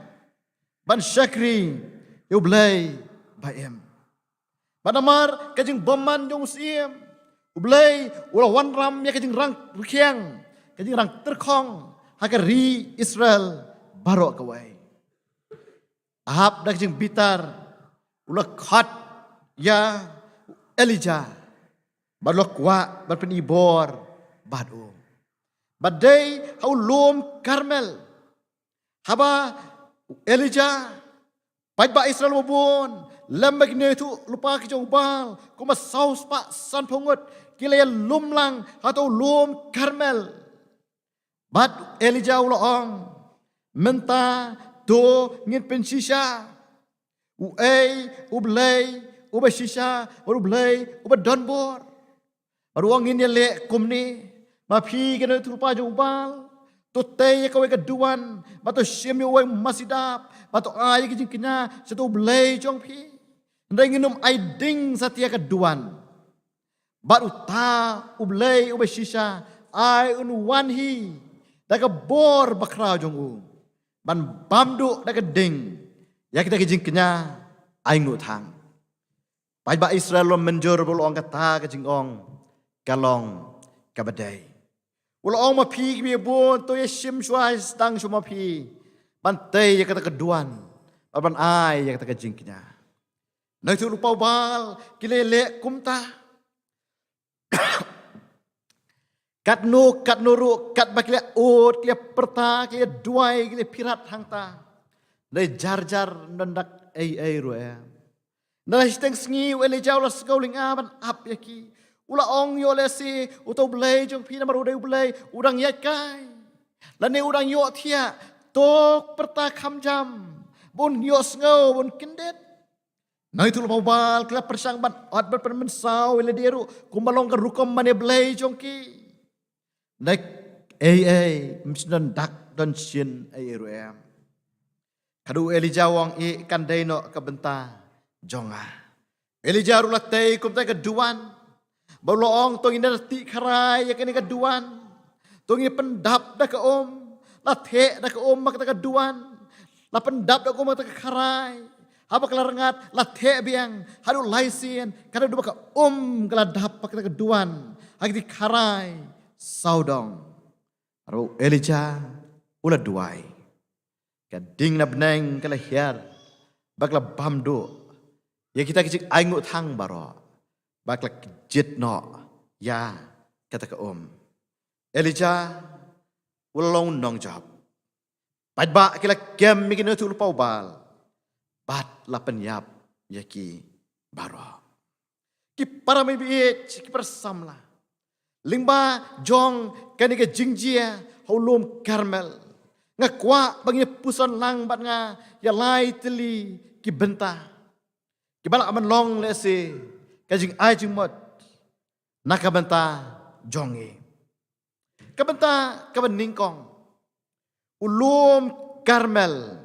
ban syakri, ubelai baem. Banamar kajing boman jong siem. Ublay ula wan ram ya kajing rang rukiang. Kajing rang terkong. Hakari Israel barok kawai. Ahab dah kajing bitar. Ula khat ya Elijah. Balok wa berpen ibor badu. Badai hau lom Karmel. Haba Elijah. Pai ba Israel wabon. Lembek ni tu lupa kijong bal, kuma saus pak san pongot, kila lum lang atau lum Karmel. Bat Elijah ulang, menta do ngin pensisha, ublay, ubasisha, ublay, ubadonbor. Baru ngin le kumni, mapi kena tu lupa kijong bal, tutay kau keduan, batu siam yang masidap, batu ayah kijing kena, satu ublay jong pi. Ndai nginum aiding satia keduan. Baru ta ublay ubasisha ai unwanhi daga bor bakra jongu. Ban bamdu daga ding. Ya kita kijing kenya ai ngutang. Pai ba Israel lo menjur bulu ong kata kijing ong kalong kabadai. Bulu ong ma pi bi bon to ya sim shwai stang shuma pi. Ban tei ya kata keduan. Ban ai ya kata kijing kenya. Nah itu lupa bal, kilele kumta. Kat nuru, kat bakile ut, kile perta, kile duai, kile pirat hangta. Nah jar nandak ai ruya. Nah isteng sengi wele jauh las kauling aban ap yaki. Ula ong yo lesi utau belai jong pina baru udai belai udang yakai. Lane udang yo tia tok perta kam jam. Bon yo ngau bon kendet. Nang itu lupa bal kelap persang ban ot berpermen sau ile dieru kumalong ke rukom mane blay jongki. Nek misdan dak don shin eru em. Kadu Elijah wong I kandai no kabenta jonga. Elijah rulatay kumtay kaduan. Bauloong tong inarti karay yakini kaduan. Tong pendap da kaom. Lathe da kaom makata kaduan. La pendap da kaom makata karay. Haba kelarengat lathe biang. Hadu laisian. Kada dua ka keladap makata kaduan. Hagiti karay. Saudong. Aru Elijah ula duai. Kading na beneng kalahiar. Bakla bamdo. Ya kita kicik aingut hang baro. Bakla kejit no. Ya kata ke Elijah ulong nong job. Padba kila kem mikin tu lupa ubal. Bat la penyap yaki baro. Ki para mibiit ki persamla. Lingba jong kani ke jingjia haulum Karmel. Ngakwa bagi puson lang bat nga ya lai teli ki benta. Ki balak aman long lese kajing ai jingmot nakabenta jongi. Kabenta kabeningkong ulum Karmel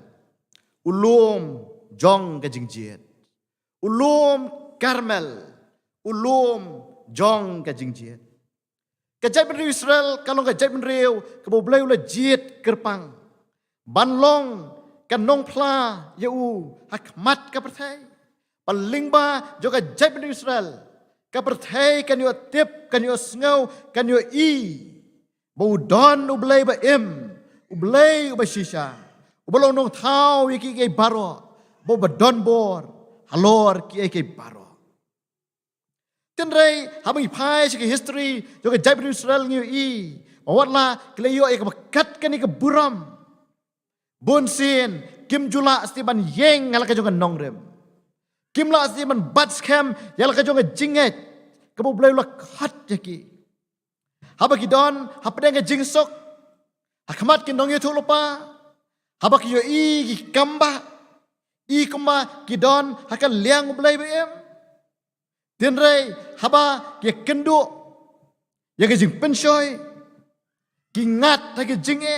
ulum jong kajing jiet. Ulum Karmel ulum jong kajing jiet. Kajai ben Israel kalau kajai ben Riau keboleh ulah jiet kerpang. Banlong kanong pla yau hakmat kapertai. Paling ba juga kajai ben Israel kapertai kan yo tip kan yo sngau kan yo I. Baudon ublay ba ublay ba shisha. Ubalong nong tau iki kay baro. Bo badon bor halor ki kay baro. Tenray habang ipai sa history jo ka Jabin Israel ngiyo I mawatla kilayo ay kabakat ka ni kaburam bunsin kim jula asti ban yeng ngala ka jo ka nongrem kim la asti ban batskam yala ka jo ka jinget kabublay la khat yaki habang idon hapadeng ka jingsok hakamat kin nongyo tulopa habang yo I kamba I kuma kidon hakan liang ublay ba Tenray haba ya kendo ya kajing penshoy ki ngat ki jinge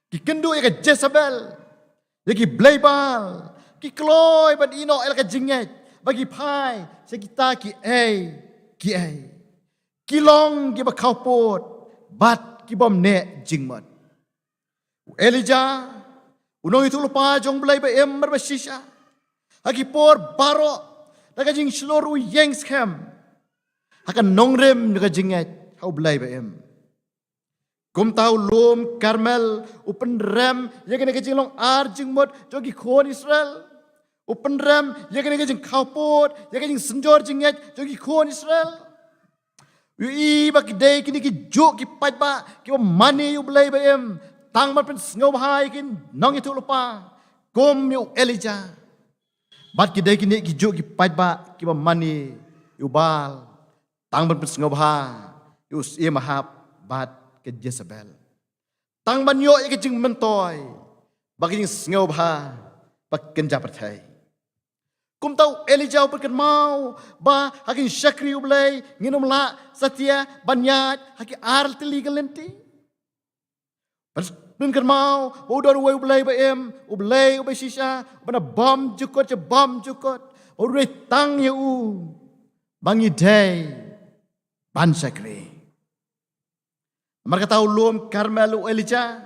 ki kendo ya ka Jezebel ya ki blaybal ki kloy ban ino el ka jinge bagi pai sa kita ki ki long ki ba kaupot bat ki bom ne jingmat Elijah unong itu lupa jong blay ba emmer ba shisha hagi por baro Nakajing seluruh yang scam. Akan nongrem nakajingat. Hau belai ba Kum tahu lom Karmel. Upen rem. Ya kena kajing long arjing mod. Jogi kon Israel. Upen rem. Ya kena kajing kaupot. Ya kajing senjor jingat. Jogi kon Israel. Ui baki day kini ki juk ki pat ba. Ki mani yu belai ba Tang man pen sngau bahai kin. Nong itu lupa. Kum yu Elijah. Bat kidai kini kijuk ki pajba ki mani ubal tang ban pesngobha us ia mahap bat ke Jezebel tang ban yo ke jing mentoy bagi jing sngovha bak kenja pertai kum tau Elijah perken mau ba hakin syakri ublay nginum la satya banyat haki ar teli galenti Bengker mau, udah ruway ublay ba ublay ubay shisha, bana bom jukot, udah tang ya bangi day, ban sakri. Mereka tahu lom Karmel Elijah,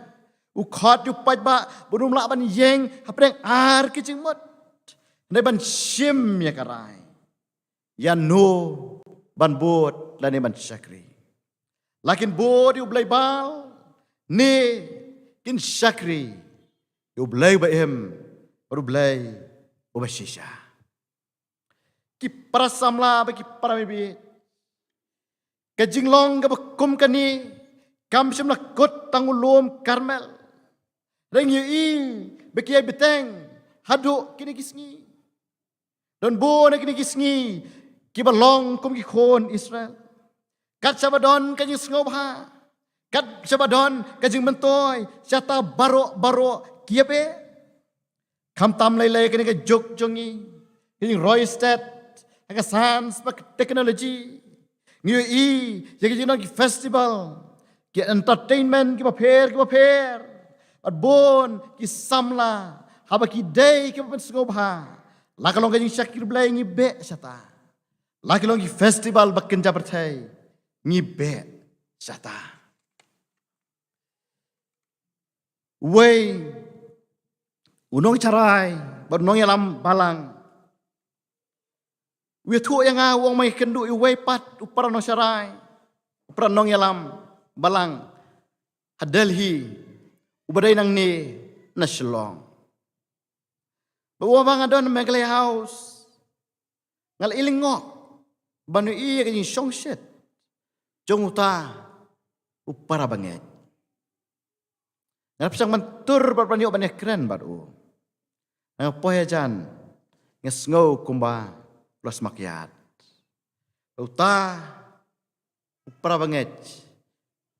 khot pat ba, bunum la ban yeng, hapreng ar kicing mot, ne ban shim ya karai, ya no ban bot, lani ban sakri. Lakin bot ublay bal, ne kin syakri ublay ba ublay ubashisha ki parasamla ba ki paramibi kajinglong ga kum kani kam shimla kot tangulom Karmel reng yu I bekiay beteng hadu kini kisngi don bo na kini kisngi ki balong kum ki kon Israel kat sabadon kajing sngoba Kat sabadon kajing mentoy syata baro kiape kam tam lay kani ka jok jongi Kajing Roysted, haka sans pak teknologi. Ngiyo ya kajing nang ki festival, ki entertainment ki paper. At bon ki samla, haba ki day ki papen sngobha. Lakalong kajing Syakir Blay ngi be syata. Lakalong ki festival bakken jabertai ngi be syata. Way unong carai bernong yalam balang. We tu yang awang mai kendu way pat upara no carai. Upara nong yalam balang. Hadelhi ubadai nang ni nasyolong. Bawa bang adon Megley House. Ngal ilingok banu iya kajing songset. Jong uta upara banget. Ngal pisang mentur berpanjok banyak keren baru. Ngal poya jan ngesngau kumba los makyat. Uta upara banget.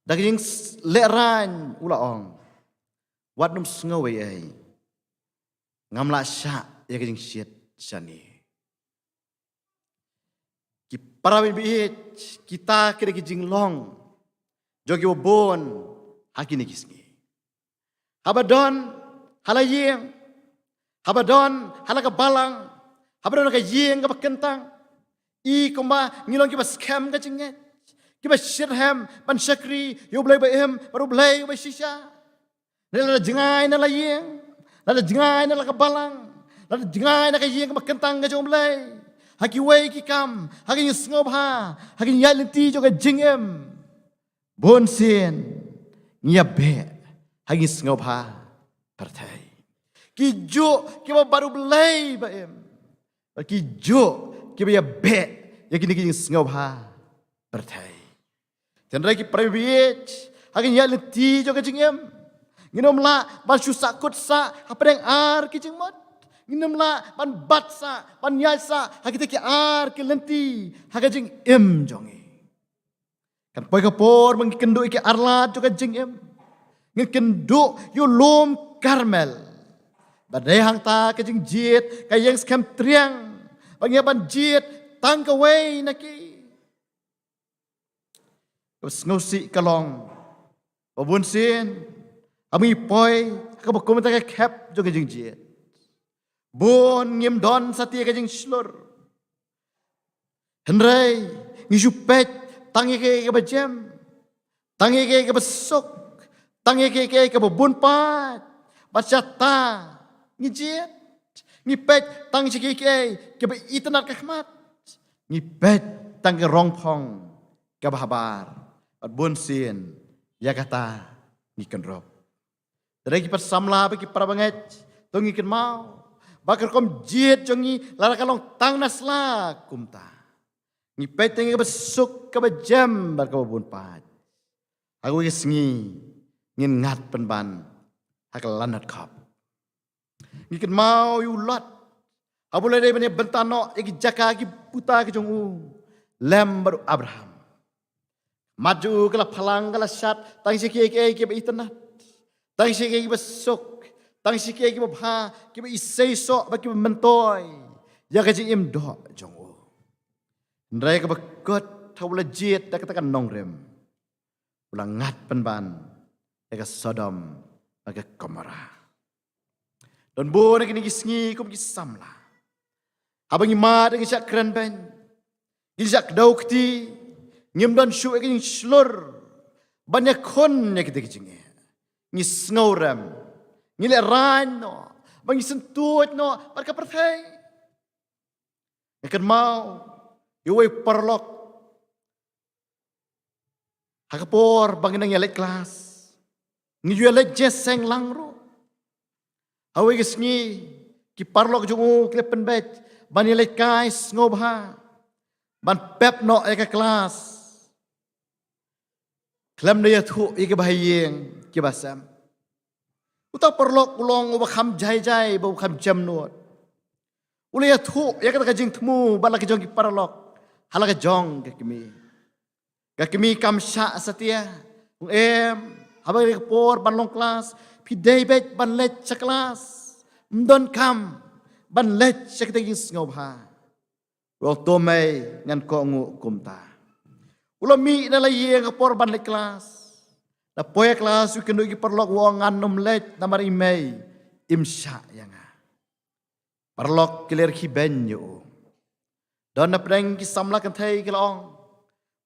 Daging leran ulaong. Wat num sngau ai. Ngamla syak ya kajing syet syani. Ki parawin biit kita kira kajing long. Jogi wabon hakini kisngi. Habadon halayeng. Habadon halakabalang. Habadon kajing kapakentang. I kumba ngilong kiba scam kajingnya. Kiba shirham pan syakri yo blay baem baru blay ba shisha. Nala jengay nala yeng. Nada jengay na lakabalang. Nada jengay na kayeng makentang ka jomblay. Haki way ki kam. Haki yung sngop ha. Haki yung yalinti jo ka jingem. Bonsin. Nyabe. Haki yung sngop ha. Partay. Ki jo kiba baru blay ba em. Ki jo kiba ya be. Ya kini yung sngop ha. Partay. Tenray ki private. Haki yung yalinti jo ka jingem. Nginom la ban syusak kutsa apa yang ar ki jengmot. Nginom la ban batsa ban yaisa ha kita ki ar ki lenti ha ka jeng em jongi. Kan poi kapor mang kendo ki arla jo ka jeng em. Ngin kendo yo lom karmel. Badai hang ta ka jeng jit ka yang skam triang. Bang ban jit tang ka wei naki. Us ngosi kalong. Babun sin Ami poi kabakum ta kep jo kajing jiet. Bon ngim don satia kajing slur. Henry ngijupet tangi ke kabajem. Tangi ke kabasok. Tangi ke kababun pat. Bacata ngijiet. Ngipet tangi ke kaba itanat kahmat. Ngipet tangi rongpong kabahabar. At bon sin yakata ngikenrop. Dari kipat samla bagi para banget, tongi ken mau, bakar kom jit jongi lara kalong tang nasla kumta. Ngi peteng ke besuk ke bejam bar ke babun pat. Aku ngi ngin ngat penban, hakal lanat kap. Ngi ken mau yulat, abu lede bani bentano eki jaka ki puta ke jongu, lem baru Abraham. Maju kala palang kala syat, tang siki ke itanat. Tang sikay kiba sok, tang sikay kiba bha, kiba isay sok, ba kiba mentoy. Ya kaji im do jongo. Ndray kiba kot tawla jit da katakan nongrem. Ulang ngat penban, eka Sodom, eka Gomora. Don bo na kinigisngi kum kisamla. Habang imat ang isyak kran ben, isyak daw kti, ngim don syu eka yung slur, banyak kon na kitikijingi. Ngi snowram, ngi le ran no, bang sentuot no, parka perthai. Ikan mau, yuway parlok. Hakapor bang nang yalet kelas, ngi yalet jeseng langro. Haway gisngi, ki parlok jungu klepen bet, ban yalet kai snobha, ban pep no eka kelas. Klem na yatu ika bahayeng kibasam. Uta perlok ulong ubakam jai ubakam jam nuot. Uli yatu ya kata kajing temu bala kajong ki parlok hala kajong kakimi kam sya satia habang por banlong kelas pi debet ban let sa kelas mdon kam ban let sekte jing ngau pha ro to mai ngan ko ngu kum ta ulami na la ye ka por ban le kelas na poe kelas u kenu ki perlok wong ngan nom let na mari mai imsha yang perlok kiler ki ben yo don na preng ki samla kan thai ki long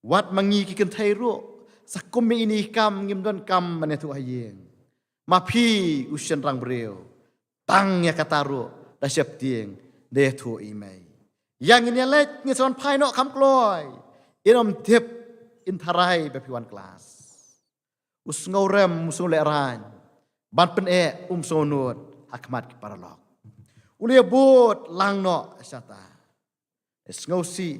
wat mangi ki kan thai ro sakum mi ini kam ngim don kam mane tu hayeng ma phi usen rang breu tang ya kata ro da siap tieng de tu i mai yang ini let ngi son phai no kam kloi inom tip in tharai be piwan kelas us ngorem musul le ran ban pen sonot hakmat ki paralok ulia bot lang no sata es ngosi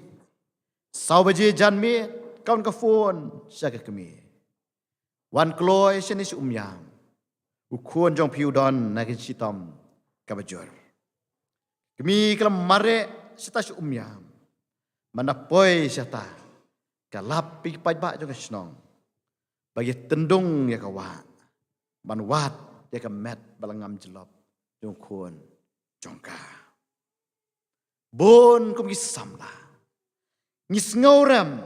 sau baje janmi kaun ka phone saka kami wan kloi senis yam ukhuan jong piu don na ki chitom ka bajor kami kalam mare sita yam mana poi sata kalap pi pai ba jong snong bagi tendung ya kawa ban wat ya ka met balangam jelop jong khun jongka bon kum ki samla ngis ngauram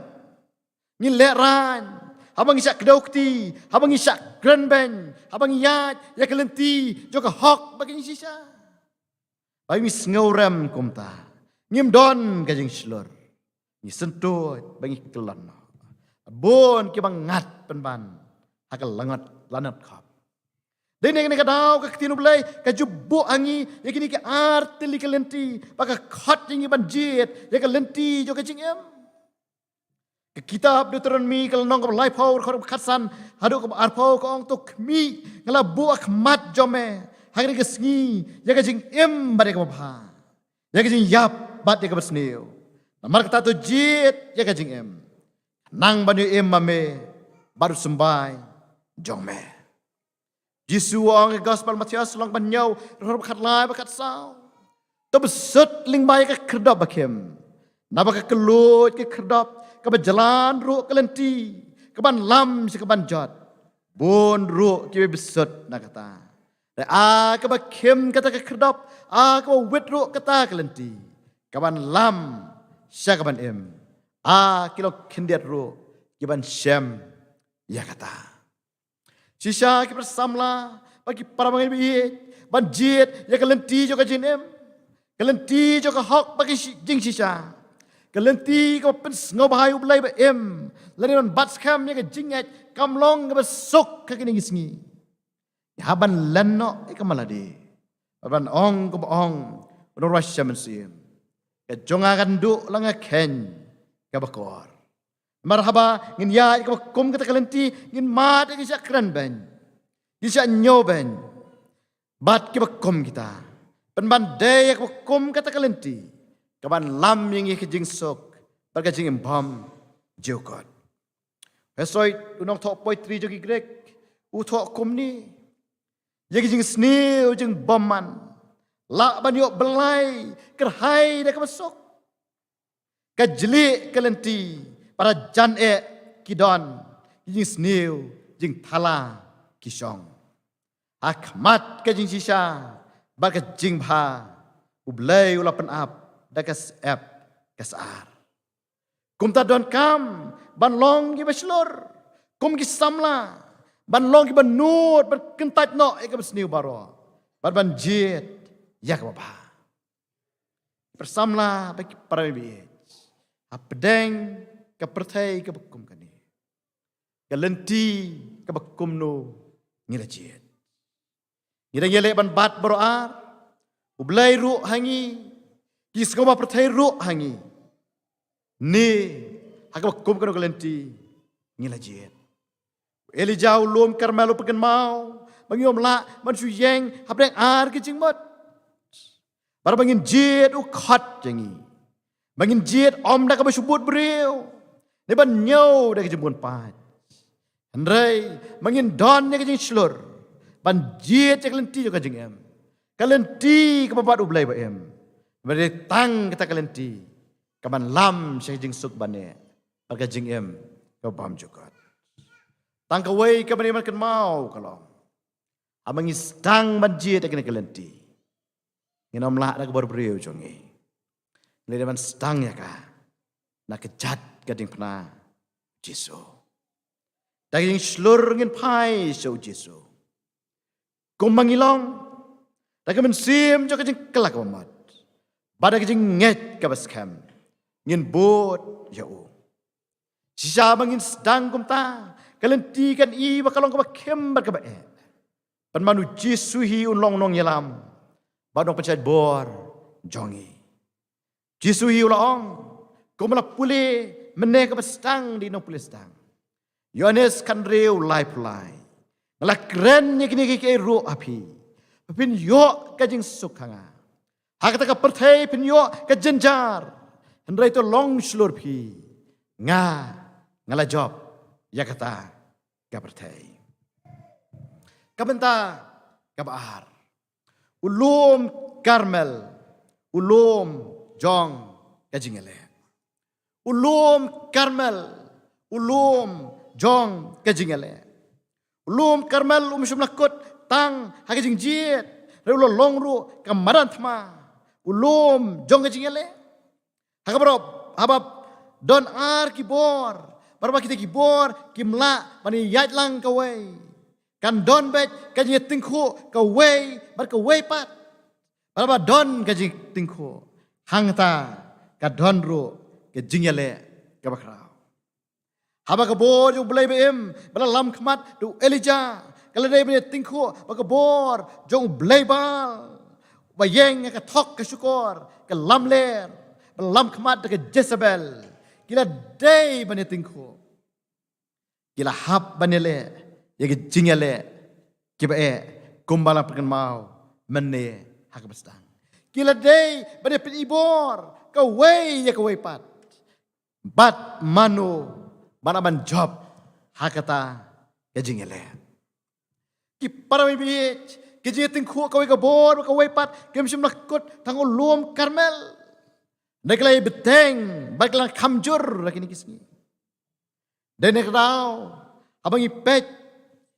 ngi leran habang isak kedokti habang isak grandben habang yat ya kelenti joka hok bagi sisa bagi ngis ngauram kumta ngim don kajing slur ngi sentut bagi kelan bon ki bang ngat penban hakal langat lanat khap dene ne kadau ka tinu blai ka jubbu angi yakini ka artili ka lenti baka khat ingi banjit ya ka lenti jo ka jingem ka kitab Deuteronomy kal nong ka lai phau khor khatsan hadu ka arphau ka ong to khmi ngala bu akhmat jome hagri ka sngi ya ka jingem bare ka bha ya ka jing yap bat ya ka basneu namar kata to jit ya ka jingem nang banu em mame baru sembai jome Jisu ang gospel Matius lang banyaw roh bakat lai bakat saw to besut ling bay ka kerdop bakem na baka kelut ke kerdop ka berjalan ru kelenti ka ban lam si ka ban jot bon ru ki besut na kata a ka bakem kata ka kerdop a ka wet ru kata kelenti ka ban lam sya ka ban em a kilo kindiat ru ki ban shem ya kata Sisa kita bersamla bagi para pengen biit banjit ya kelenti juga jinem kelenti juga hok bagi jing sisa kelenti ko pens ngobahai ublai ba em lain bat skam ya ke jinget kamlong ke besok ke kini gisngi ya ban lenno ke malade ban ong ko ong no rasya mensim ke jongakan du langa ken ke bakor marhaba ngin ya ko kum kata kelenti ngin mat ke sak kran ben bisa nyoben bat ke kum kita pen bandai ko kum kata kelenti kaban lam yang ke jing sok barka jing bom jokot hesoi unong thok poetry jogi grek u thok kum ni yagi jing sneu jing bom man la ban yo belai kerhai dak masuk kajli kelenti para jan kidon jing sneu jing thala kisong akmat ke jing sisa barka jing bha ublai ulapan ap dakas ep kasar kum ta don kam ban long ki baslor kum ki samla ban long ki ban nut ban kentat no e ka sneu baro ban jit yak baba bersamla bagi para bibi apdeng ka perthai ka bakum kani ka lenti ka bakum no ngira jiet ngira yele ban bat boroar ublai ru hangi kis ka perthai ru hangi ni hak bakum ka lenti ngira jiet Elijah ulum karmelo peken mau bangiom la man su yeng habdeng ar ki jingmot bar bangin jiet u khat jangi bangin jiet om dak ba subut breu ne ban nyau dak jembun pat andrai bangin don ne jing slur ban jiet cek lenti ka jing em kalenti ka babat ublai ba em bare tang kita kalenti ka ban lam cek jing suk bane ka jing em ka bam jukot tang ka wei ka bane man kan mau kalong amang istang ban jiet ka kalenti nginom lah nak berberiu jongi. Ledaman sedang ya ka. Nak kejat gading pernah Jesu. Daging slur ngin pai so Jesu. Kumangilong. Daging mensim jo kajing kelak amat. Bada kajing nget kabaskam. Ngin bot yau. Sisa bangin sedang kumta. Kalentikan i bakalong kabakem berkabae. Penmanu Jesu hi unlong nong yelam. Badong pencet bor jongi. Jesu hi ulong. Kumala pule meneh kabastang di nong pule sedang. Yohanes kan reu lai pulai. Ngala keren ni kini kiki ro api. Pin yo kajing sukhanga. Hakata ka perthai pin yo ka jenjar. Hendrai to long slur pi. Ngala job ya kata ka perthai. Kabenta kabar. Ulum Karmel. Ulum jong kajingele. Ulum Karmel. Ulum jong kajingele. Ulum Karmel umsum lakot tang hakajing jiet. Reulo longru kamaran thma. Ulum jong kajingele. Hakabrop habab don ar kibor. Barba kita kibor kimla mani yat lang kawai. Kan don bet kajing tingku kawai bar kawai pat. Barba don kajing tingku. Hangta ka don ru kajingele kabakrao. Haba kabor yung belay beim bala lam khamat du Elijah. Kalau dia punya tingku bakabor jong belay bal. Bayeng ka thok ka syukur ka lam ler. Bala lam khamat ka Jezebel. Kila day bani tingku. Kila hap bani le. Ya ke jingale. Kiba kumbala perken mau menne hakabastang. Kila day bani penibor ka way ya ka way pat. Bat manu manaman job hakata kajingele. Ki para mi bich kijiting khu kawai kabor kawai pat kem sim lakot tangol luom Karmel. Naglay beteng baglang kamjur lakini kisni. Dan nagraw abang ipet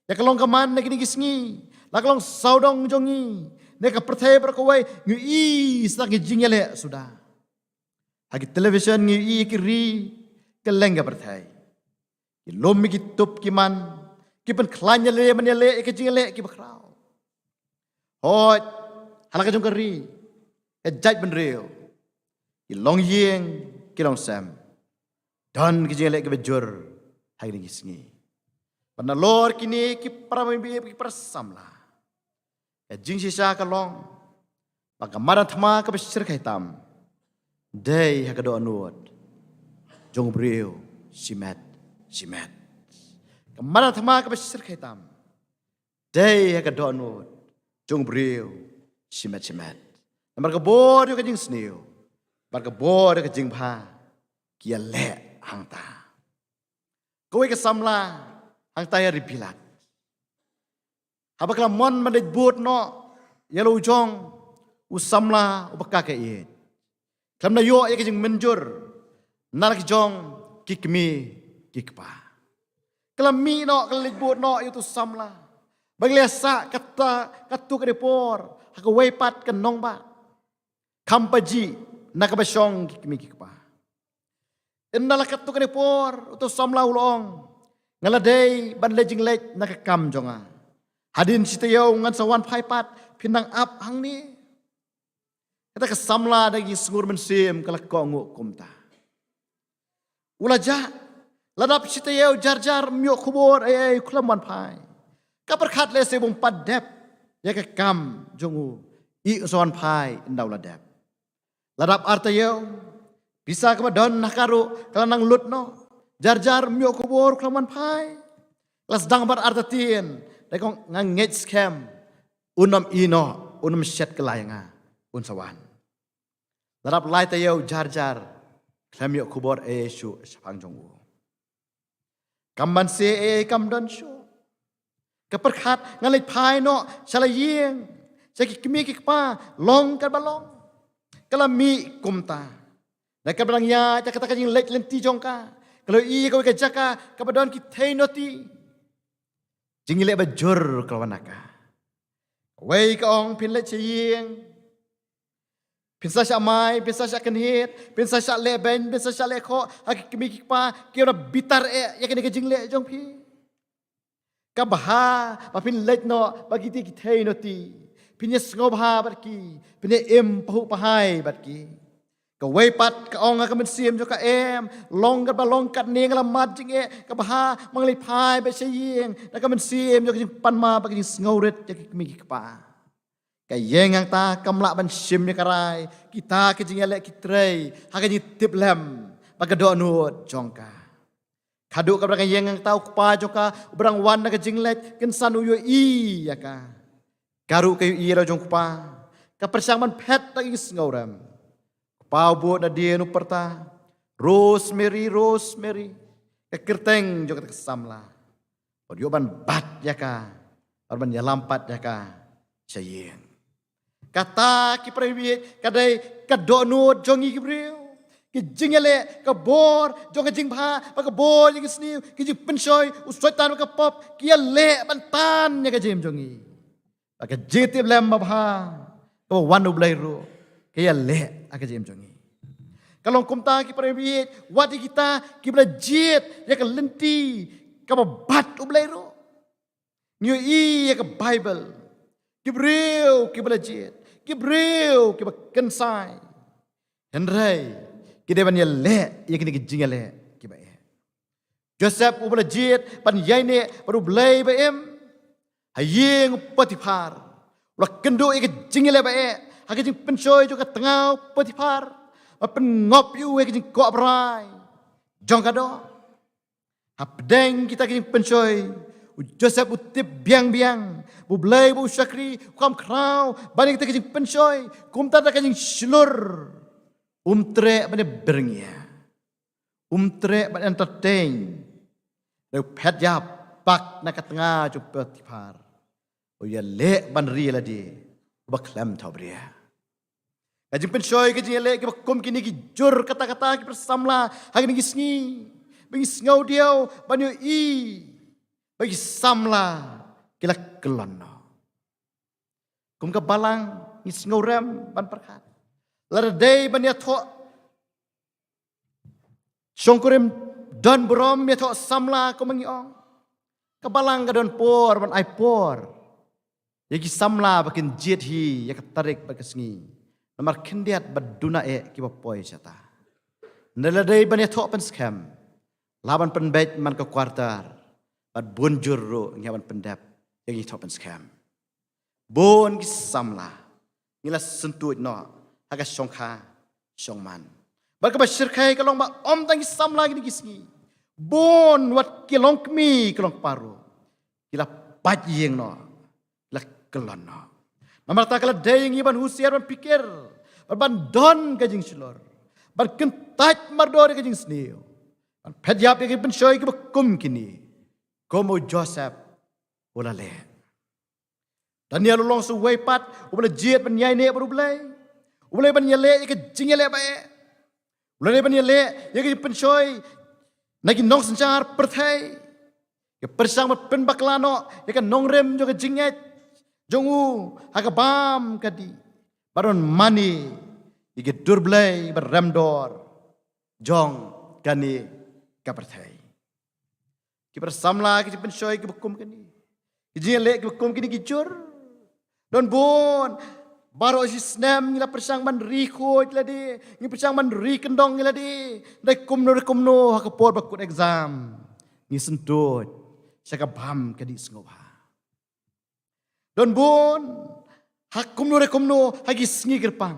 ya kalong kaman lakini kisni. Lakalong saudong jongi. Neka pertay berkawai ngui sak kajingele sudah. Hagi television ngui kiri kelengga pertay. Lom ki tup ki man ki pen klanya le man le ke jingale ki bakrao hot halaka jong kari e jaj ben reo ki long yeng ki long sam don ki jingale ki bejur hai ni sngi pana lor kini ki paramai bi ki prasamla e jing sisa ka long pagamara thma ka besir khaitam dei ha ka do anut jong reo simet simet. Kemana thama ke besir khaitam. Day ka donut. Jong briu simet simet. Namar ka bor yo ka jing sneu. Bar ka bor ka jing pha. Kia le hangta. Kowe ka samla hangta ya ripilat. Habakla mon mandej bot no yalo jong usamla ubaka ka it. Kamna yo ya ka jing menjur. Narak jong kikmi kikpa. Kalau mi no kalau libut no itu samla. Bagliasa kata katu kedepor. Haka wepat ke nong ba. Kampaji nakabasong kikmi kikpa. Indala katu kedepor itu samla ulong. Ngaladei ban lejing lej nakakam jonga. Hadin sitayaw ngan sawan paipat pinang ap hang ni. Kita kesamla dagi sengur mensim kalak kongu kumta. Ulaja ladap sitayaw jar myok kubor kulaman pai. Kaperkat le sebung padep ya ke kam jongu i soan pai indaw ladap. Ladap artayaw bisa kemadon nakaru kalanang lut no. Jar myok kubor kulaman pai. Las dang bar artatin dekong nganget scam unam ino unam syet kelayanga unsawan. Ladap lai tayaw jar klamyok kubor shu sapang jongu. Kamban se kamdan shu. Keperkat ngalit pai no salayeng. Saki kimi kikpa long kan balong. Kalami kumta. Na kabrang ya kata kajing lek lenti jongka. Kalau i kau kajaka kabadon ki noti. Jingile bajur kelawanaka. Wei kaong pin lek sayeng. Pinsa syak mai, pinsa syak kenhit, pinsa syak le ben, pinsa syak le kho, hak kimi kipa, kira bitar ya kene ke jingle jong pi. Kabha, papin let no, bagi ti kitei no ti. Pinya ngobha barki, pinya pahu pahai barki. Ka weipat ka ong ka mensim jo ka long ka balong kat ning la mat jing ka bah mangli phai ba saying na ka mensim jo ka panma ba ka ngauret ja ki mi ka pa ka yeng ang ta kamla ban sim ni karai kita ki jing ele ki trei ha ka ni tip lem ba ka do nut jong ka kadu ka ba ka yeng ang ta pa jo ka brang wan na ka jing let ken sanu yo I ya ka garu ka I ro jong pa ka persangman phet ta ki ngauram Pau buat na dia nu perta Rosemary kekerteng juga kesamla Odioban bat ya ka Orban ya lampat ya ka Sayang Kata ki prewit kadai kadonu jongi kibriu ki jingele ka bor jonga jingpha pa ka bor yang sniu ki jing pensoi usoitan ka pop ki le bantan ya ka jim jongi pa ka jitib lem babha ko wanu blairu kaya le aka jem jongi kalau kumta ki prewit wadi kita ki blajit ya ka lenti ka bat ublairo new I ya ka bible ki breu ki blajit ki breu ki kensai henrai ki deban ya le ya ki jingale ki ba Joseph ublajit pan yaine baru blai ba hayeng patipar ulah kendo ya ki jingale ba Hak jing pensoi juga tengau Potifar, pengop yu jing ko abrai, jong kado. Hapdeng kita jing pensoi, Joseph utip biang, bublai bu syakri, kam krau, bani kita jing pensoi, kum tada jing slur, tre bani berngia, tre bani entertain, le pet ya pak nak tengah ju Potifar, ya le ban ri la di, baklam thabria. Kajing pensoi kajing ele ki bakum kini ki jur kata-kata ki persamla hang ni sngi bagi ngau diau banyu I bagi samla kila kelono kum ka balang ni ngau rem ban perkat lar dei ban ya tho songkurem don brom ya tho samla ko mangi ong ka balang ka don por ban ai por ya ki samla bakin jit hi ya ka tarik bakasngi Namar kendiat baduna ki bapoi sata. Naladai ban yathok pen scam. Laban pen bet man ka kuartar. Bad bunjur ro ngaban pendap yang yathok pen scam. Bon ki samla. Ngila sentut no haga songkha songman. Bad ka basyirkai kalong ba om tang ki samla ki gisngi. Bon wat ki long kmi kalong paru. Kila pajing no. La kelon no. Namar tak kala dayang iban husiar ban pikir, ban don kajing silor, ban kentat mardor kajing sniu, ban pedjap yang pensoi ke bakum kini, komo Joseph ulale. Daniel ulong suway pat, ubala jiat ban yai ne baru ulai ban yale ke jingale bae, ulai ban yale yang pensoi, nagi nong sencar perthai, ke persang ban penbaklano, yang nong rem juga jinget. Jongu hakabam kadi baron mani ige durblay berramdor jong kani kaperthai ki bersamla ki pensoi ki bukum kani ki jele ki bukum kini ki jur don bon baro si snam ngila persang man ri khoj ladi ngi persang man ri kendong ladi dai kumno hakapor bakut exam ngi sentut sakabam kadi sngobha Don bon, hakumno rekumno hagi sngi gerpang,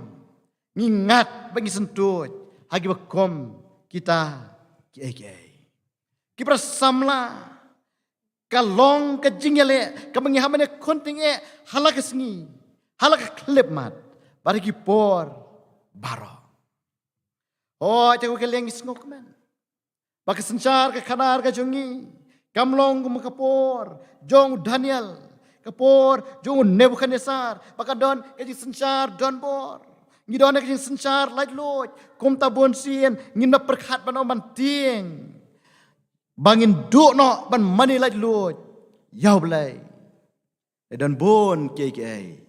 ngingat bagi sentut, hagi bakom kita ki bersamla, kalong ke jingele, ke menghamane konting halak sngi, halak klip mat, bari ki por baro. Oh, jago keleng isngok men. Bagi sencar ke kanar ke jongi, kamlong ke makapor, jong Daniel. Kapor, jung Nebuchadnezzar, pakadon kajing sencar don bor. Ngidon kajing sencar light lot, kum tabon sien, ngina perkhat ban oman tieng. Bangin duk no ban mani light lot. Yau belai. Don bon kiai.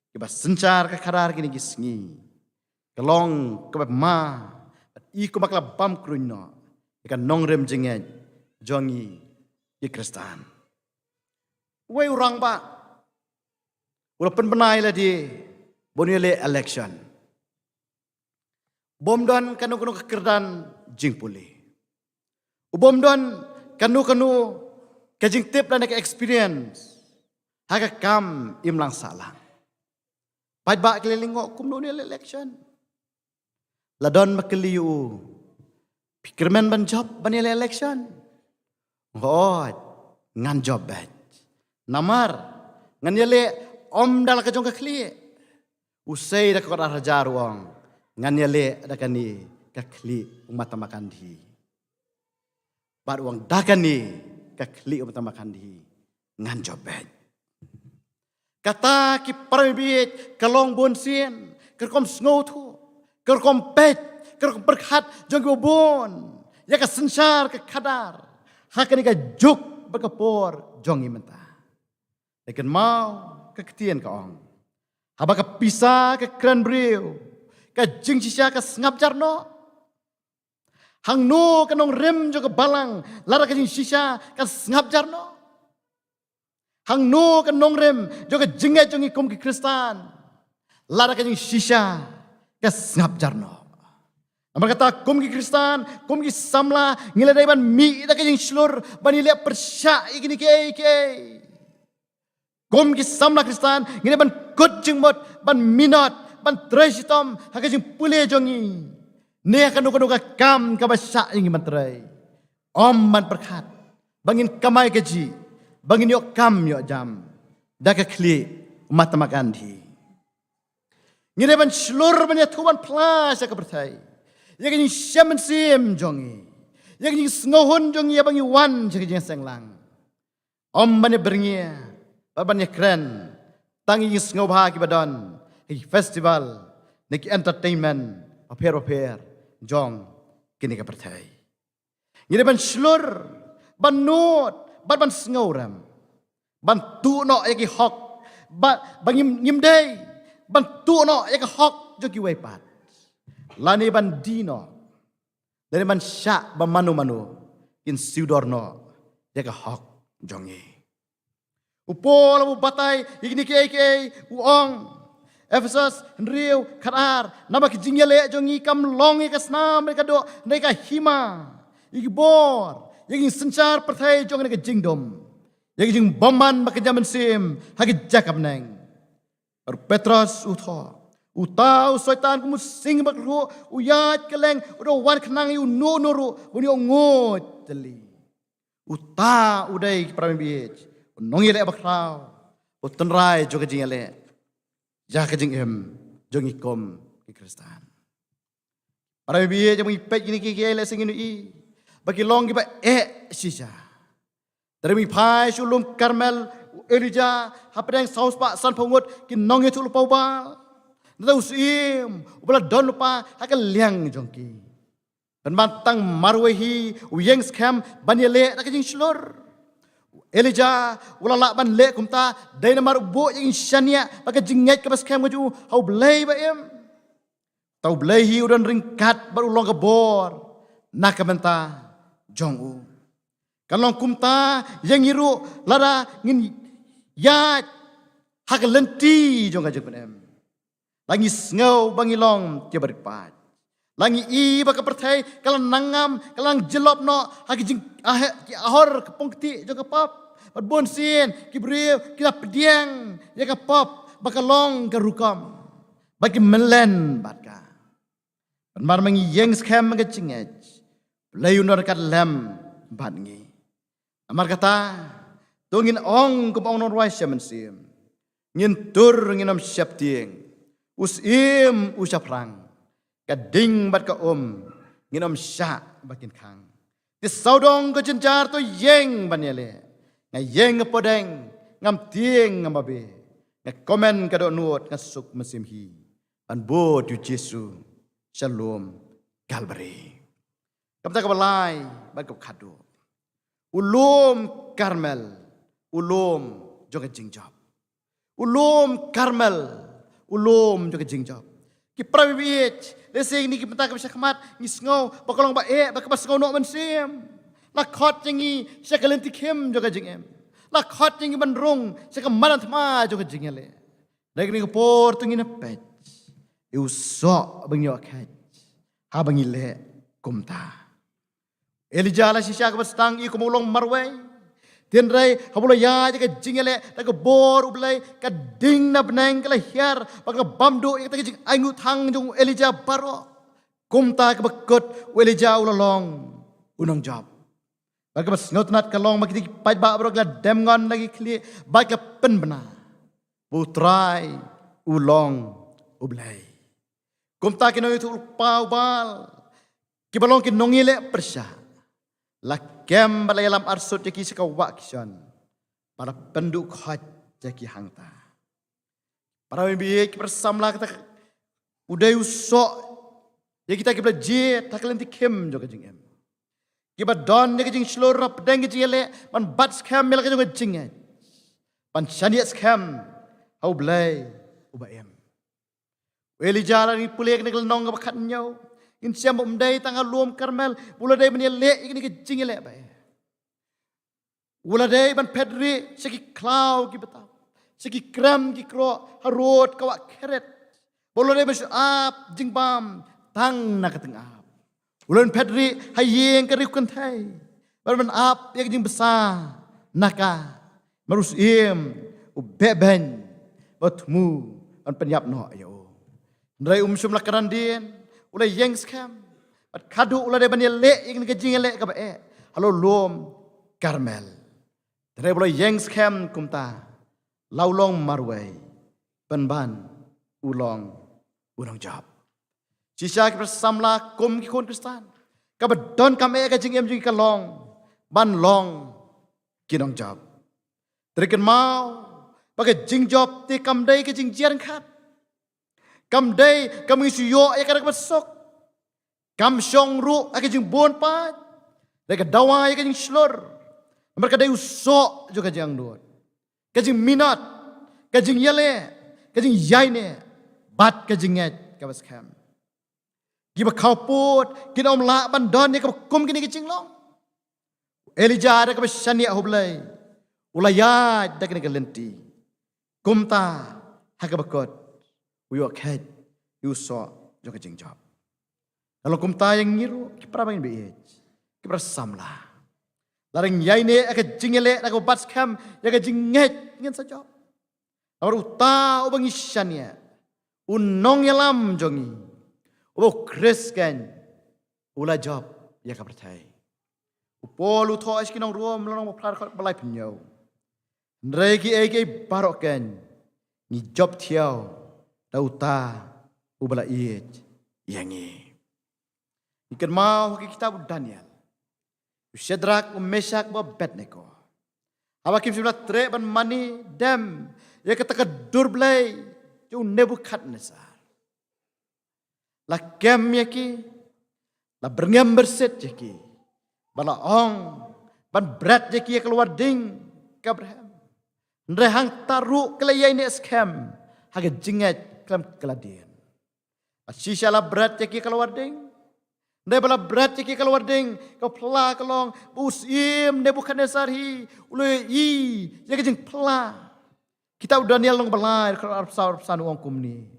Kibas sencar ke karar kini gisngi. Kelong ke ma i ko makla bam kruno ikan nong rem jenget jongi i Kristan. Wei orang ba walaupun benai lah di bonile election. Bom don kanu kekerdan jing pulih. Ubom don kanu kajing tip dan experience haga kam imlang salang. Pajba keliling ngok kum bonile election. Ladon makeliu pikirmen ban job banile election. Ngod ngan job bat. Namar ngan yele om dal kajong kakli. Usai dak kor rajar wong ngan yele dakani kakli umat makan di. Bar wong dakani kakli umat makan di ngan job bat. Kata ki parabit kalong bonsien kerkom sngotu kerkom pet kerkom berkat jong bon ya ka sensar ke kadar hakani ka juk berkapor jongi mentah. Lekin mau keketian ka ong. Haba ka pisa ke kran brio. Ka jing sisa ka sengap jarno. Hang no kanong rem jo ke balang. Lara ka jing sisa ka sengap jarno. Hang no kanong rem jo ke jinget jongi kum ke Kristan. Lara ka jing sisa ka sengap jarno. Amar kata kum ki Kristan, kum ki samla ngilai ban mi da ka jing slur bani le persya ikini ke. Kum ki samla Kristan ngilai ban kut jing mot ban minot ban tresitom haka jing pule jongi. Ne akan nuka kam ka basya ingi mantrai. Om man perkat bangin kamai gaji bangin yok kam yok jam. Da ka kli umat makan di. Ngilai ban slur ban ya tuan plas ka bertai. Ya kini siaman sim jongi. Ya kini sengohon jongi ya bangi wan jeng senglang. Om bani berngia, bani keren. Tangi sengoba ki badon. Hi festival, neki entertainment, aper jong kini ka pertai. Ngire ban slur, ban not, ban sengoram. Ban tu no ya ki hok, bangi ngimdei, ban tu no ya ki hok jogi wepat. Lani ban dino dari ban syak ban manu in siudorno jaga hok jongi upo labu batai ikni ke uong Ephesus Rio Karar nama ki jingle jongi kam longi ka snam mereka do mereka hima igbor yang sencar pertai jongi ka jingdom yang jing boman makajaman sim hagi jakab neng Petros utho utau syaitan kumu sing bakru uyat keleng udah wan kenang yu no noru uni ngot teli uta udai pramibit nongi le bakrau utenrai joga jingale ja ka jingem jongi kom ki Kristan pramibit jang ipet ini ki le sing ini bagi long ki ba sisa dari mi pai sulum Karmel Elijah hapadang saus pak san pongot ki nongi tu lupa ba Nada usim, ubala don lupa hakal liang jongki. Dan mantang marwehi uyeng scam banyele nak jing slur. Elijah ulala ban le kumta dai namar bo yang syania baka jinget ke scam maju hau blai ba em. Tau blai hi udan ringkat baru long ke bor. Nak menta jong u. Kalong kumta yang iru lara ngin ya hakal lenti jong ka jeng em. Langi sengau bangi long dia berpat. Langi i baka pertai kalang nangam kalang jelop no hagi jing ahor kepongti jo kapap. Berbon sin kibriu kita pediang ya kapap baka long garukam. Bagi melen batka. Penmar mangi yeng skam mangecingej. Layunor kat lem batngi. Amar kata tungin ong kupong norwai siamansim. Ngin tur nginam siap tieng. Usim usap rang, kading bat ka nginom syak bakin kang. Di saudong ke jenjar tu yeng banyele, ngai yeng ngepodeng, ngam tieng ngam babe, ngai komen kadok nuot ngasuk mesim hi, ban bo tu Yesu, shalom Calvary. Kapta kabalai bat kap kado, ulum Karmel, ulum joget jingjob, ulum Karmel. Ulum juga jingjob. ki prawiich lesing ni ki penta ka khmat ni sngo bakolong ba ba ka sngo no man sim la khot jingi sakalen ti khem jo ka jingem la khot jingi ban rung sa ka man thma jo ka jingele dai ni ko por tu ngi na pet eu so bang yo khat ha bang ile kumta Elijah la sisya ka bastang I kumulong marway Tian ray habulo ya ka jingele ta ka bor ublay ka ding na bnang ka hiar baka bamdu ka jing aingu thang jong Elijah baro kumta ka bakot Elijah ulalong unong job baka bas ngot nat ka long makiti paj ba bro ka dem ngon lagi kli baka pen bana putrai ulong ublay kumta kino itu pau bal kibalong kinongile persya la kem balayalam arsut jaki sekawak kisan para penduk khot jaki hangta para biye bersamla kita udai usok ya kita kibla je takalenti kem jo kajingem kiba don ne kajing slorap deng jele man bat scam mel kajing kajing pan shaniat scam au blai ubaem Elijah ni pulek ne nong ka khat nyau in siam umdai tanga luom karmel uladai meni le ikni ke jingele ba uladai ban pedri seki cloud ki bata seki kram ki kro harot kawa keret uladai mas ap jingbam tang na kateng ap ulan pedri hayeng ka rikun thai ban ap yak jing besar naka marus im ubeben batmu an penyap no yo ndrai sum lakaran din ulai yang scam bat kadu ulai de bani le ing ke jingele ka ba halo lom karmel dre ulai yang scam kumta laulong marwai penban ulong unong job sisa ki samla kum ki kon kristan ka ba don kam ka jingem jing ka long ban long kinong job triken mau baga jing job ti kam dai ke jing jian khat kam day kam isuyo ay kada basok kam syong ru ay kajing bon pa ay kadawa ay kajing slor mereka day usok juga kajing duot kajing minat kajing yale kajing yaine bat kajing et kabas kam giba kaupot kinom la bandon ni kum kini kajing long Elijah ada kabas shania hublay ulayat dak ni kalenti kumta hakabakot Uyo khed uso jo ka jing job kalau kumta yang ngiru kipra bain be kipra samla lareng yaine aka jingele aka bats kam ya ka jinget ngin sa job awar uta ubang isyania unong yalam jongi ubo krisken ula job ya ka pertai upolu tho iskinong ruom lanong plar balai pinyo ndreki eke baroken ni job thiao Dauta ubala iet yangi. Ikan mau ke kitab Daniel. Shadrach, Meshach, Abednego. Awakim sibla tre ban mani dem ya kata durblay ju Nebukadnezar. La kem yaki la berngam berset yaki. Bala ong ban berat yaki keluar ding ke Abraham. Nrehang taru kelaya ini scam haga jingat kelam keladian. Asisya la berat ceki keluar ding. Ndai bala berat ceki keluar ding. Kau pela kelong usim Nebukadnezar hi ulai i ya jeng pela. Kita udah Daniel long belai kalau arsan uang kumni.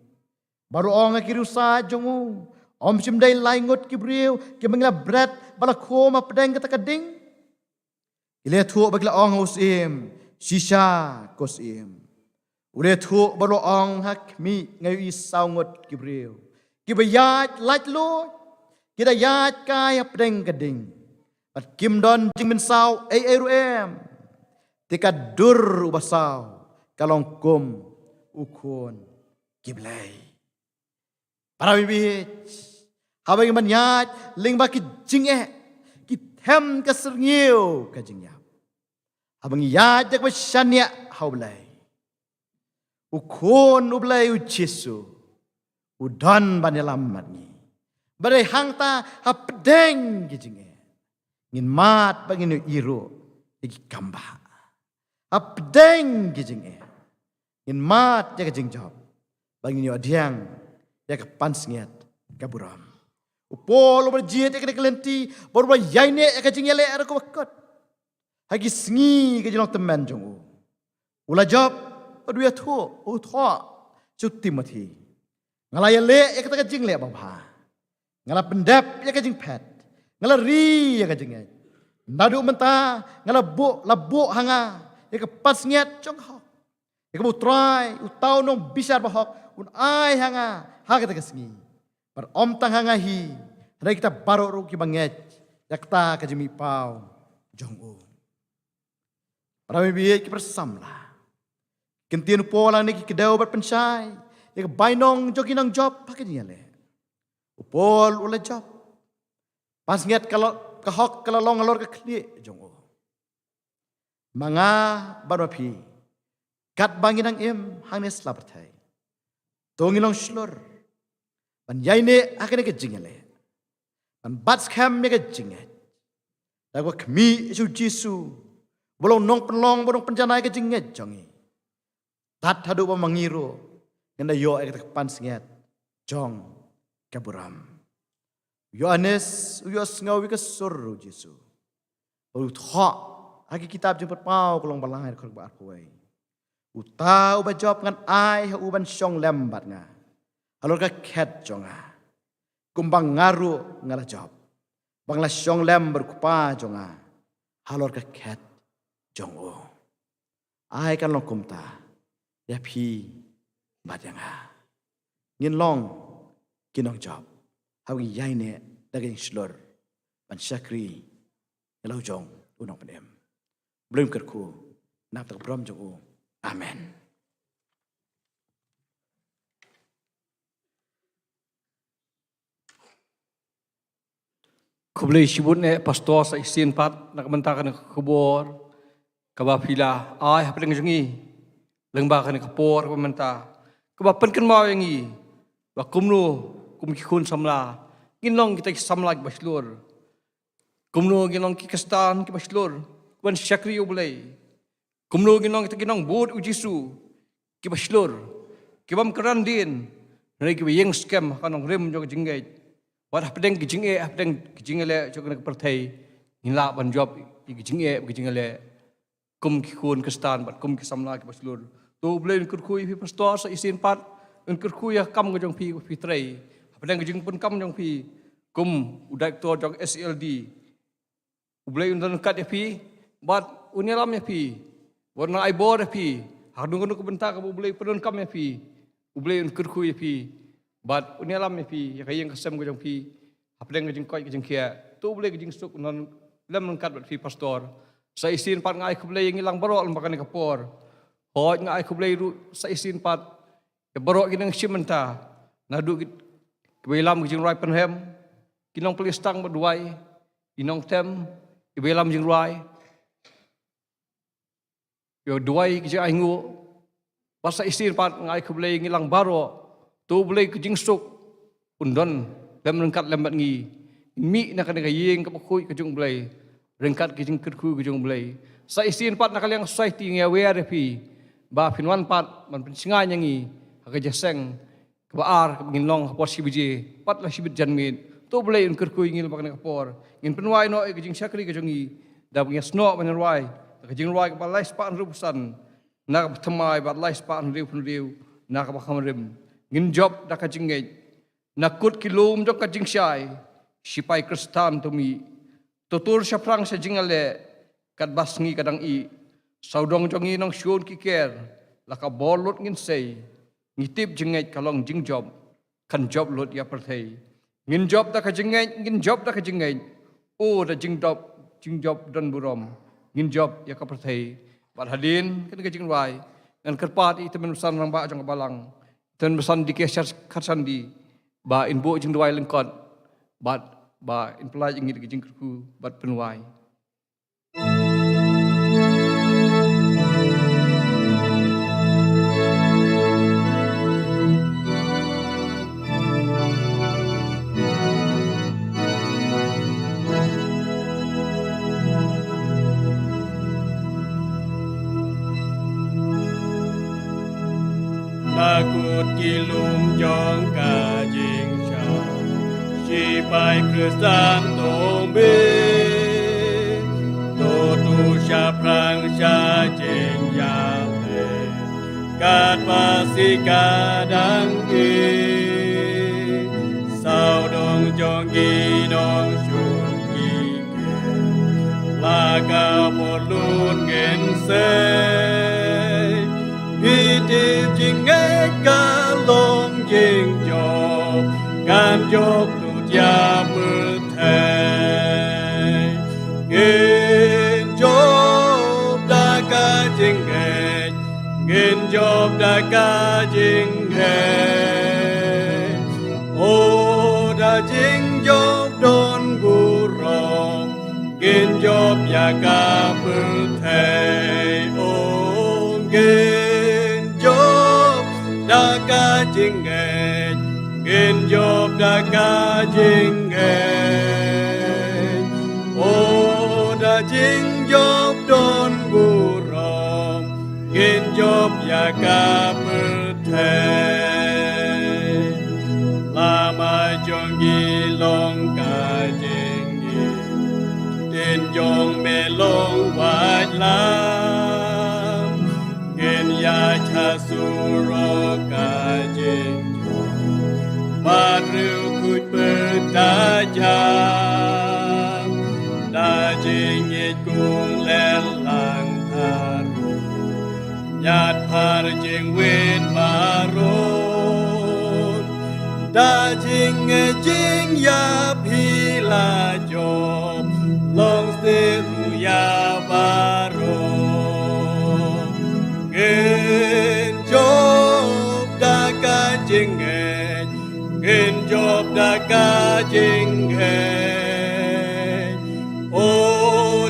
Baru orang kiru sa jongu. Om simdai laingot kibriu ki mengla berat bala koma pedang kata keding. Ile tu bagla orang usim sisa kosim. Udah tu baru orang hak mi ngayu isangot kibriu. Kibayat laj lo. Kita yat kaya pedeng keding. Pat kim don jing mensau ruem. Tika dur ubasau. Kalong kum ukun kiblay. Para bibit. Habang manyat ling baki jing Kitem keserniu kajing yap. Habang yat jak basyanya haublay. Ukun ublay ucisu. Udan banyalam ni. Badai hangta hapdeng gijinge. Ngin mat banginu iru igi kamba. Hapdeng gijinge. Ngin mat jaga jing job. Banginu adiang ya ke pansngiat kaburam. Upol berjiat ya ke kelenti baru yaine ya ke jingyale ada ko bakot. Hagi sngi ke jinong teman jongu. Ula job adu ya tho u tho chu Timothy. Ngalaya le ya ke jingle babha. Ngala pendap ya ke jing pet. Ngala ri ya ke jingai. Nadu menta ngala bo labo hanga ya ke pansngiat jong ho. Ya ke bu try u tau nong bisar bahok un ai hanga ha ke sngi. Bar om tang hanga hi. Hari kita baru ru ki banget. Yakta ke jimi pau jong u. Para biye ki bersamla. Kentian pola ni ki kedau berpensai. Ya ke bainong jogi nang job pakai dia le. Upol ule job. Pas ngiat kalau kahok kalau long alor ke kli jong o. Manga baru pi. Kat bangin ang im hangnes labertai. Tongi long slur. Ban yaine akene ke jingale. Ban bats kam me ke jingat. Lagu kemi isu Jisu. Bolong nong penlong bolong penjanai ke jingat jongi. Tat hadu ba mangiro. Ngenda yo ek pan singet. Jong kaburam. Yohanes uyos ngawi ke suru Jisu. Ulu tha agi kitab jemput pau kolong balangai kor ba arpoi. Uta uba job ngan ai ha uban syong lembat nga. Alor ka ket jonga. Kumbang ngaru ngala job. Bangla syong lem berkupa jonga. Halor ka ket jong o. Ai kan long kumta. Ya pi bat yang ha. Ngin long kinong job. Hawi yaine daging slur. Ban syakri. Yalau jong unong penem. Belum kerku. Nak tak brom jong o. Amen. Kublai sibut ne pastor sa isin pat nak mentakan kubor kabapila ai hapeng jengi lengbakan kapor pementa kabapen kan mau yangi wa kumnu kumkikun samla ginong kita samla baslur kumnu ginong kikastan ki baslur wan syakri ublai kumnu ginong kita ginong bud ujisu ki baslur kibam kerandin nai ki yeng scam kanong rem jog jingai Wat pedeng kijingele jog nak pertai hila ban job kijingele kum kikun kestan bat kum kisamla ki baslur tu blei kurkui pi pastor sa isin pat kurkui ya kam jong pi trai pedeng kijing pun kam jong pi kum udak to jong SLD blei undan kat ya pi bat unilam ya pi warna aibor ya pi hadung ku bentak ku blei pedon kam ya pi blei kurkui ya pi Bat unia lam pi ya kayang kesem gojong pi apdeng gojong koi gojong kia tu boleh gojong stuk non lem lengkat bat pi pastor sa isin pat ngai ku boleh ngilang barok lembakan kapor hoi ngai ku boleh sa isin pat ya barok ginang simenta nadu kebelam gojong rai penhem kinong pelistang berduai kinong tem kebelam gojong rai yo duai gojong aingu pas sa isin pat ngai ku boleh ngilang barok tu boleh kejing suk undon lem lengkat lembat ngi mi nak kena yeng ke pokoi kejung boleh lengkat kejing kerku kejung boleh sa isin pat nak kaliang society ngi aware pi ba pinwan pat man pensinga nyangi ka jaseng ke baar ke nginlong por sibije pat la sibit janmin tu boleh un kerku ngil pak nak por ngin penwai no kejing syakri kejung ngi da punya sno menwai kejing wai ke balai span rubusan nak temai bat lai span riu nak ba khamrim ngin job da kajingai nakut kilom jok kajing syai sipai kristan tumi tutur syafrang sa jingale kat basngi kadang i saudong jongi nang syun kiker laka bolot ngin sei ngitip jingai kalong jing job kan job lot ya perthei ngin job da kajingai o da jing job dan burom ngin job ya ka perthei bat hadin kan kajing rai ngan kerpat i temen usan rang ba jong balang dan besan di kesar karsandi ba inbo jing duai lengkot ba in pelai jing jing kerku bat penuai kut kilum jong ka jing sha shi pai kristan tong be to tu sha prang sha jing ya le kat pasika dang ki sao dong jong gi dong shun ki la ka po lun gen se pi ti jing e ka long jing jo kan jok tu ya pu thai gen job da ka jing e gen job da ka jing e o da jing job don bu rong gen job ya ka pu thai o gen job da ka jing e gen job da ka jing e o da jing job don bu rong gen job ya ka pu thai lama jong gi long ka jing gi ten jong me long wat lam gen ya cha su ro ka jing ba ru kut pu ta jam da jing et kung len lang tharu nhạt phar jing win baron da jing e jing ya phi la job long se ru ya baron gen job da ka jing e gen job da ka jing e o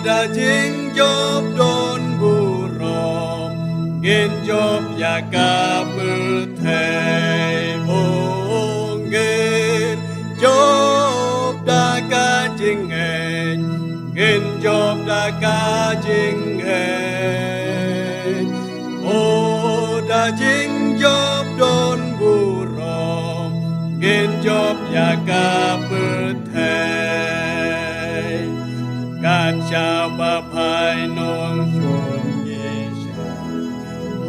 da jing job don bu rom gen job ya ka pu thai o gen job da ka jing e gen job da ka jing e o da jing job don bu rom gen job ya ka pu thai kan cha ba phai nong chuan ye sha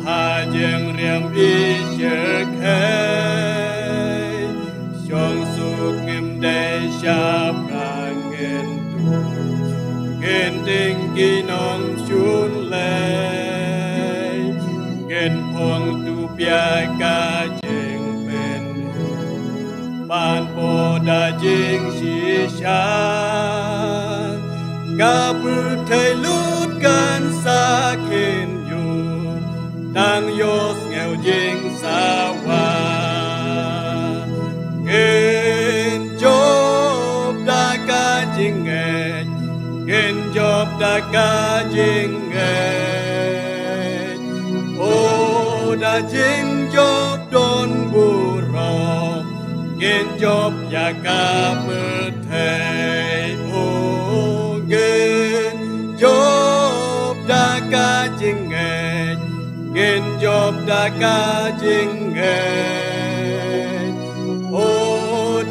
ha jeng riam bi che khai chong su ngim dai sha prang gen tu gen ding ki nong chun le gen phong tu pia ka jeng ben ban po da jing shi sha ka pu thai lut kan sa khen yu tang yos nghèo jing sa wa gen job da ka jing e gen job da ka jing e o da jing job don bu rom gen job ya ka pu thai o gen job da ka jing e gen job da ka jing e o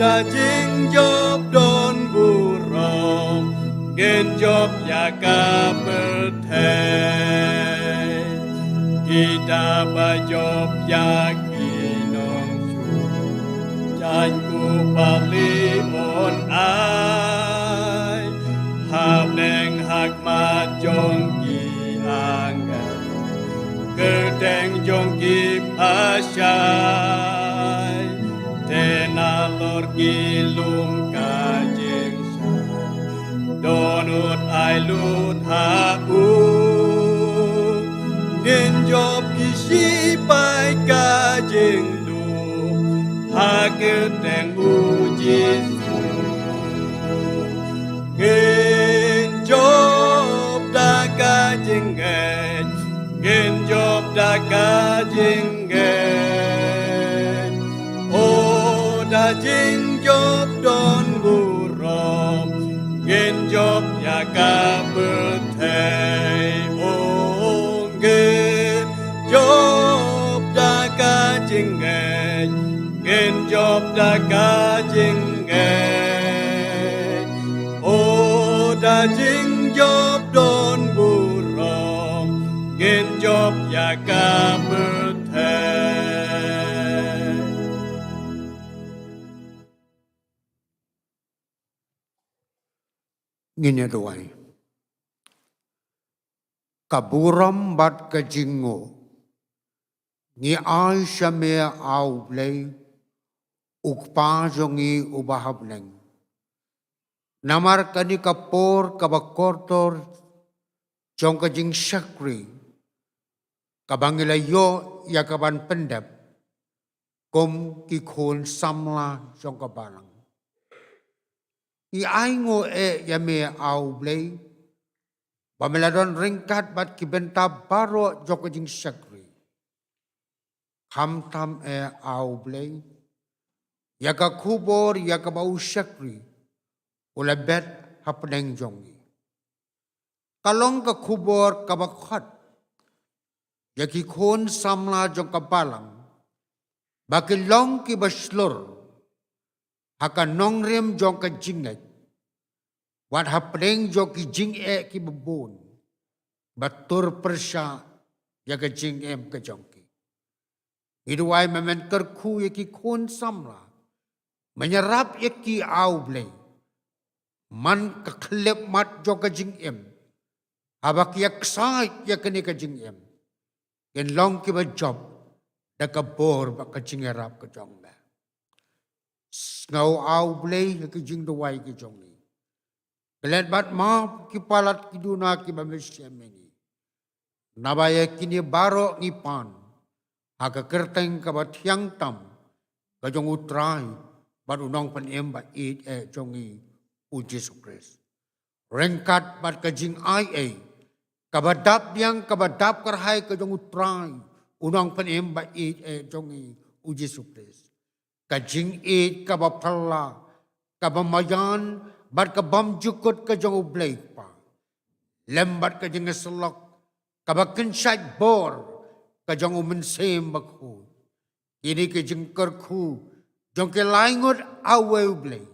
da jing job don bu rom gen job ya ka pu thai kita ba job ya ki nong chu chan ku pa li on ai hab neng hak ma jong ki angan cơ đeng jong ki pa shai te na lor ki lum ka jing sha donut ai lut ha u gen job ki shi pai ka jing lu ha cơ đeng u jisu gen job da ka jing e gen job da ka jing e o da jing job don bu rom gen job ya ka pu thai o gen job da ka jing da ka jing e o da jing job don burong gen job ya ka berthe Ngine doai. Kaburam bat kajingo. Ngi ai shamea au blei. Ukpa jongi ubahab neng. Namar kani kapor kabakortor. Jong kajing syakri. Kabangilayo ya kaban pendap. Kom kikon samla jong kabalang. I aingo yame au blei. Pameladon ringkat bat kibenta baro joko jing syakri. Hamtam au blei. Yaka kubor yaka bau syakri. Ula bet hapneng jongi. Kalong ka kubor kabakhat. Yaki kon samla jong kabalang. Bakilong ki baslur. Haka nongrem jong ka jingek. Wat hapneng jong ki jing ki babon. Batur persya ya ka jing ka jongki. Iduai memen kerku ya ki kon samla. Menyerap ya ki au blei. Man keklep mat jong ka jing Habak yak sait ya kini ka jing Ken long ki ba job. Da ka bor ba ka jing erap ka jong ba. Ngau au blei ya ki jing duai ki jong ni. Kelet bat ma ki palat ki duna ki ba mesyemeni. Nabaya kini baro ngipan. Haka kerteng ka bat yang tam. Ka jong utrai. Bat unong pan ba it jongi uji sukres. Rengkat bat ka jing ai kabadap yang kabadap karhai ka jong utrai. Unong pan ba it jongi uji sukres. Kajing it kabapala, kabamayan, bat kabam jukut ka jong ublay pa. Lembat ka jing selok, kabakinsay bor, ka jong umensem bakhu. Kini ka jing kerku, jong kilaingot awe ublay.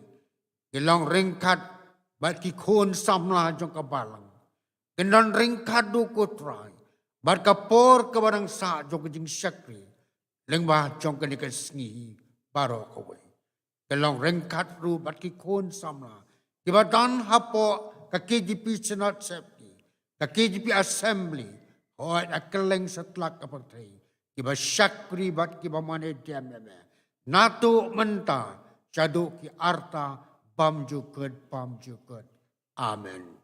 Kilang ringkat, bat kikon samla jong kabalang. Kinan ringkat do kutray, bat kapor kabarang sa jong jing syakri. Lengba jong kanikan sngi. Baro kawai. Kelong rengkat ru bat ki kon samla. Kiba dan hapo ka KGP Senate Safety. Ka KGP Assembly. Hoat akeleng setlak kapartai. Kiba syakri bat kiba mane diameme. Nato menta. Jadu ki arta bam jukut. Amen.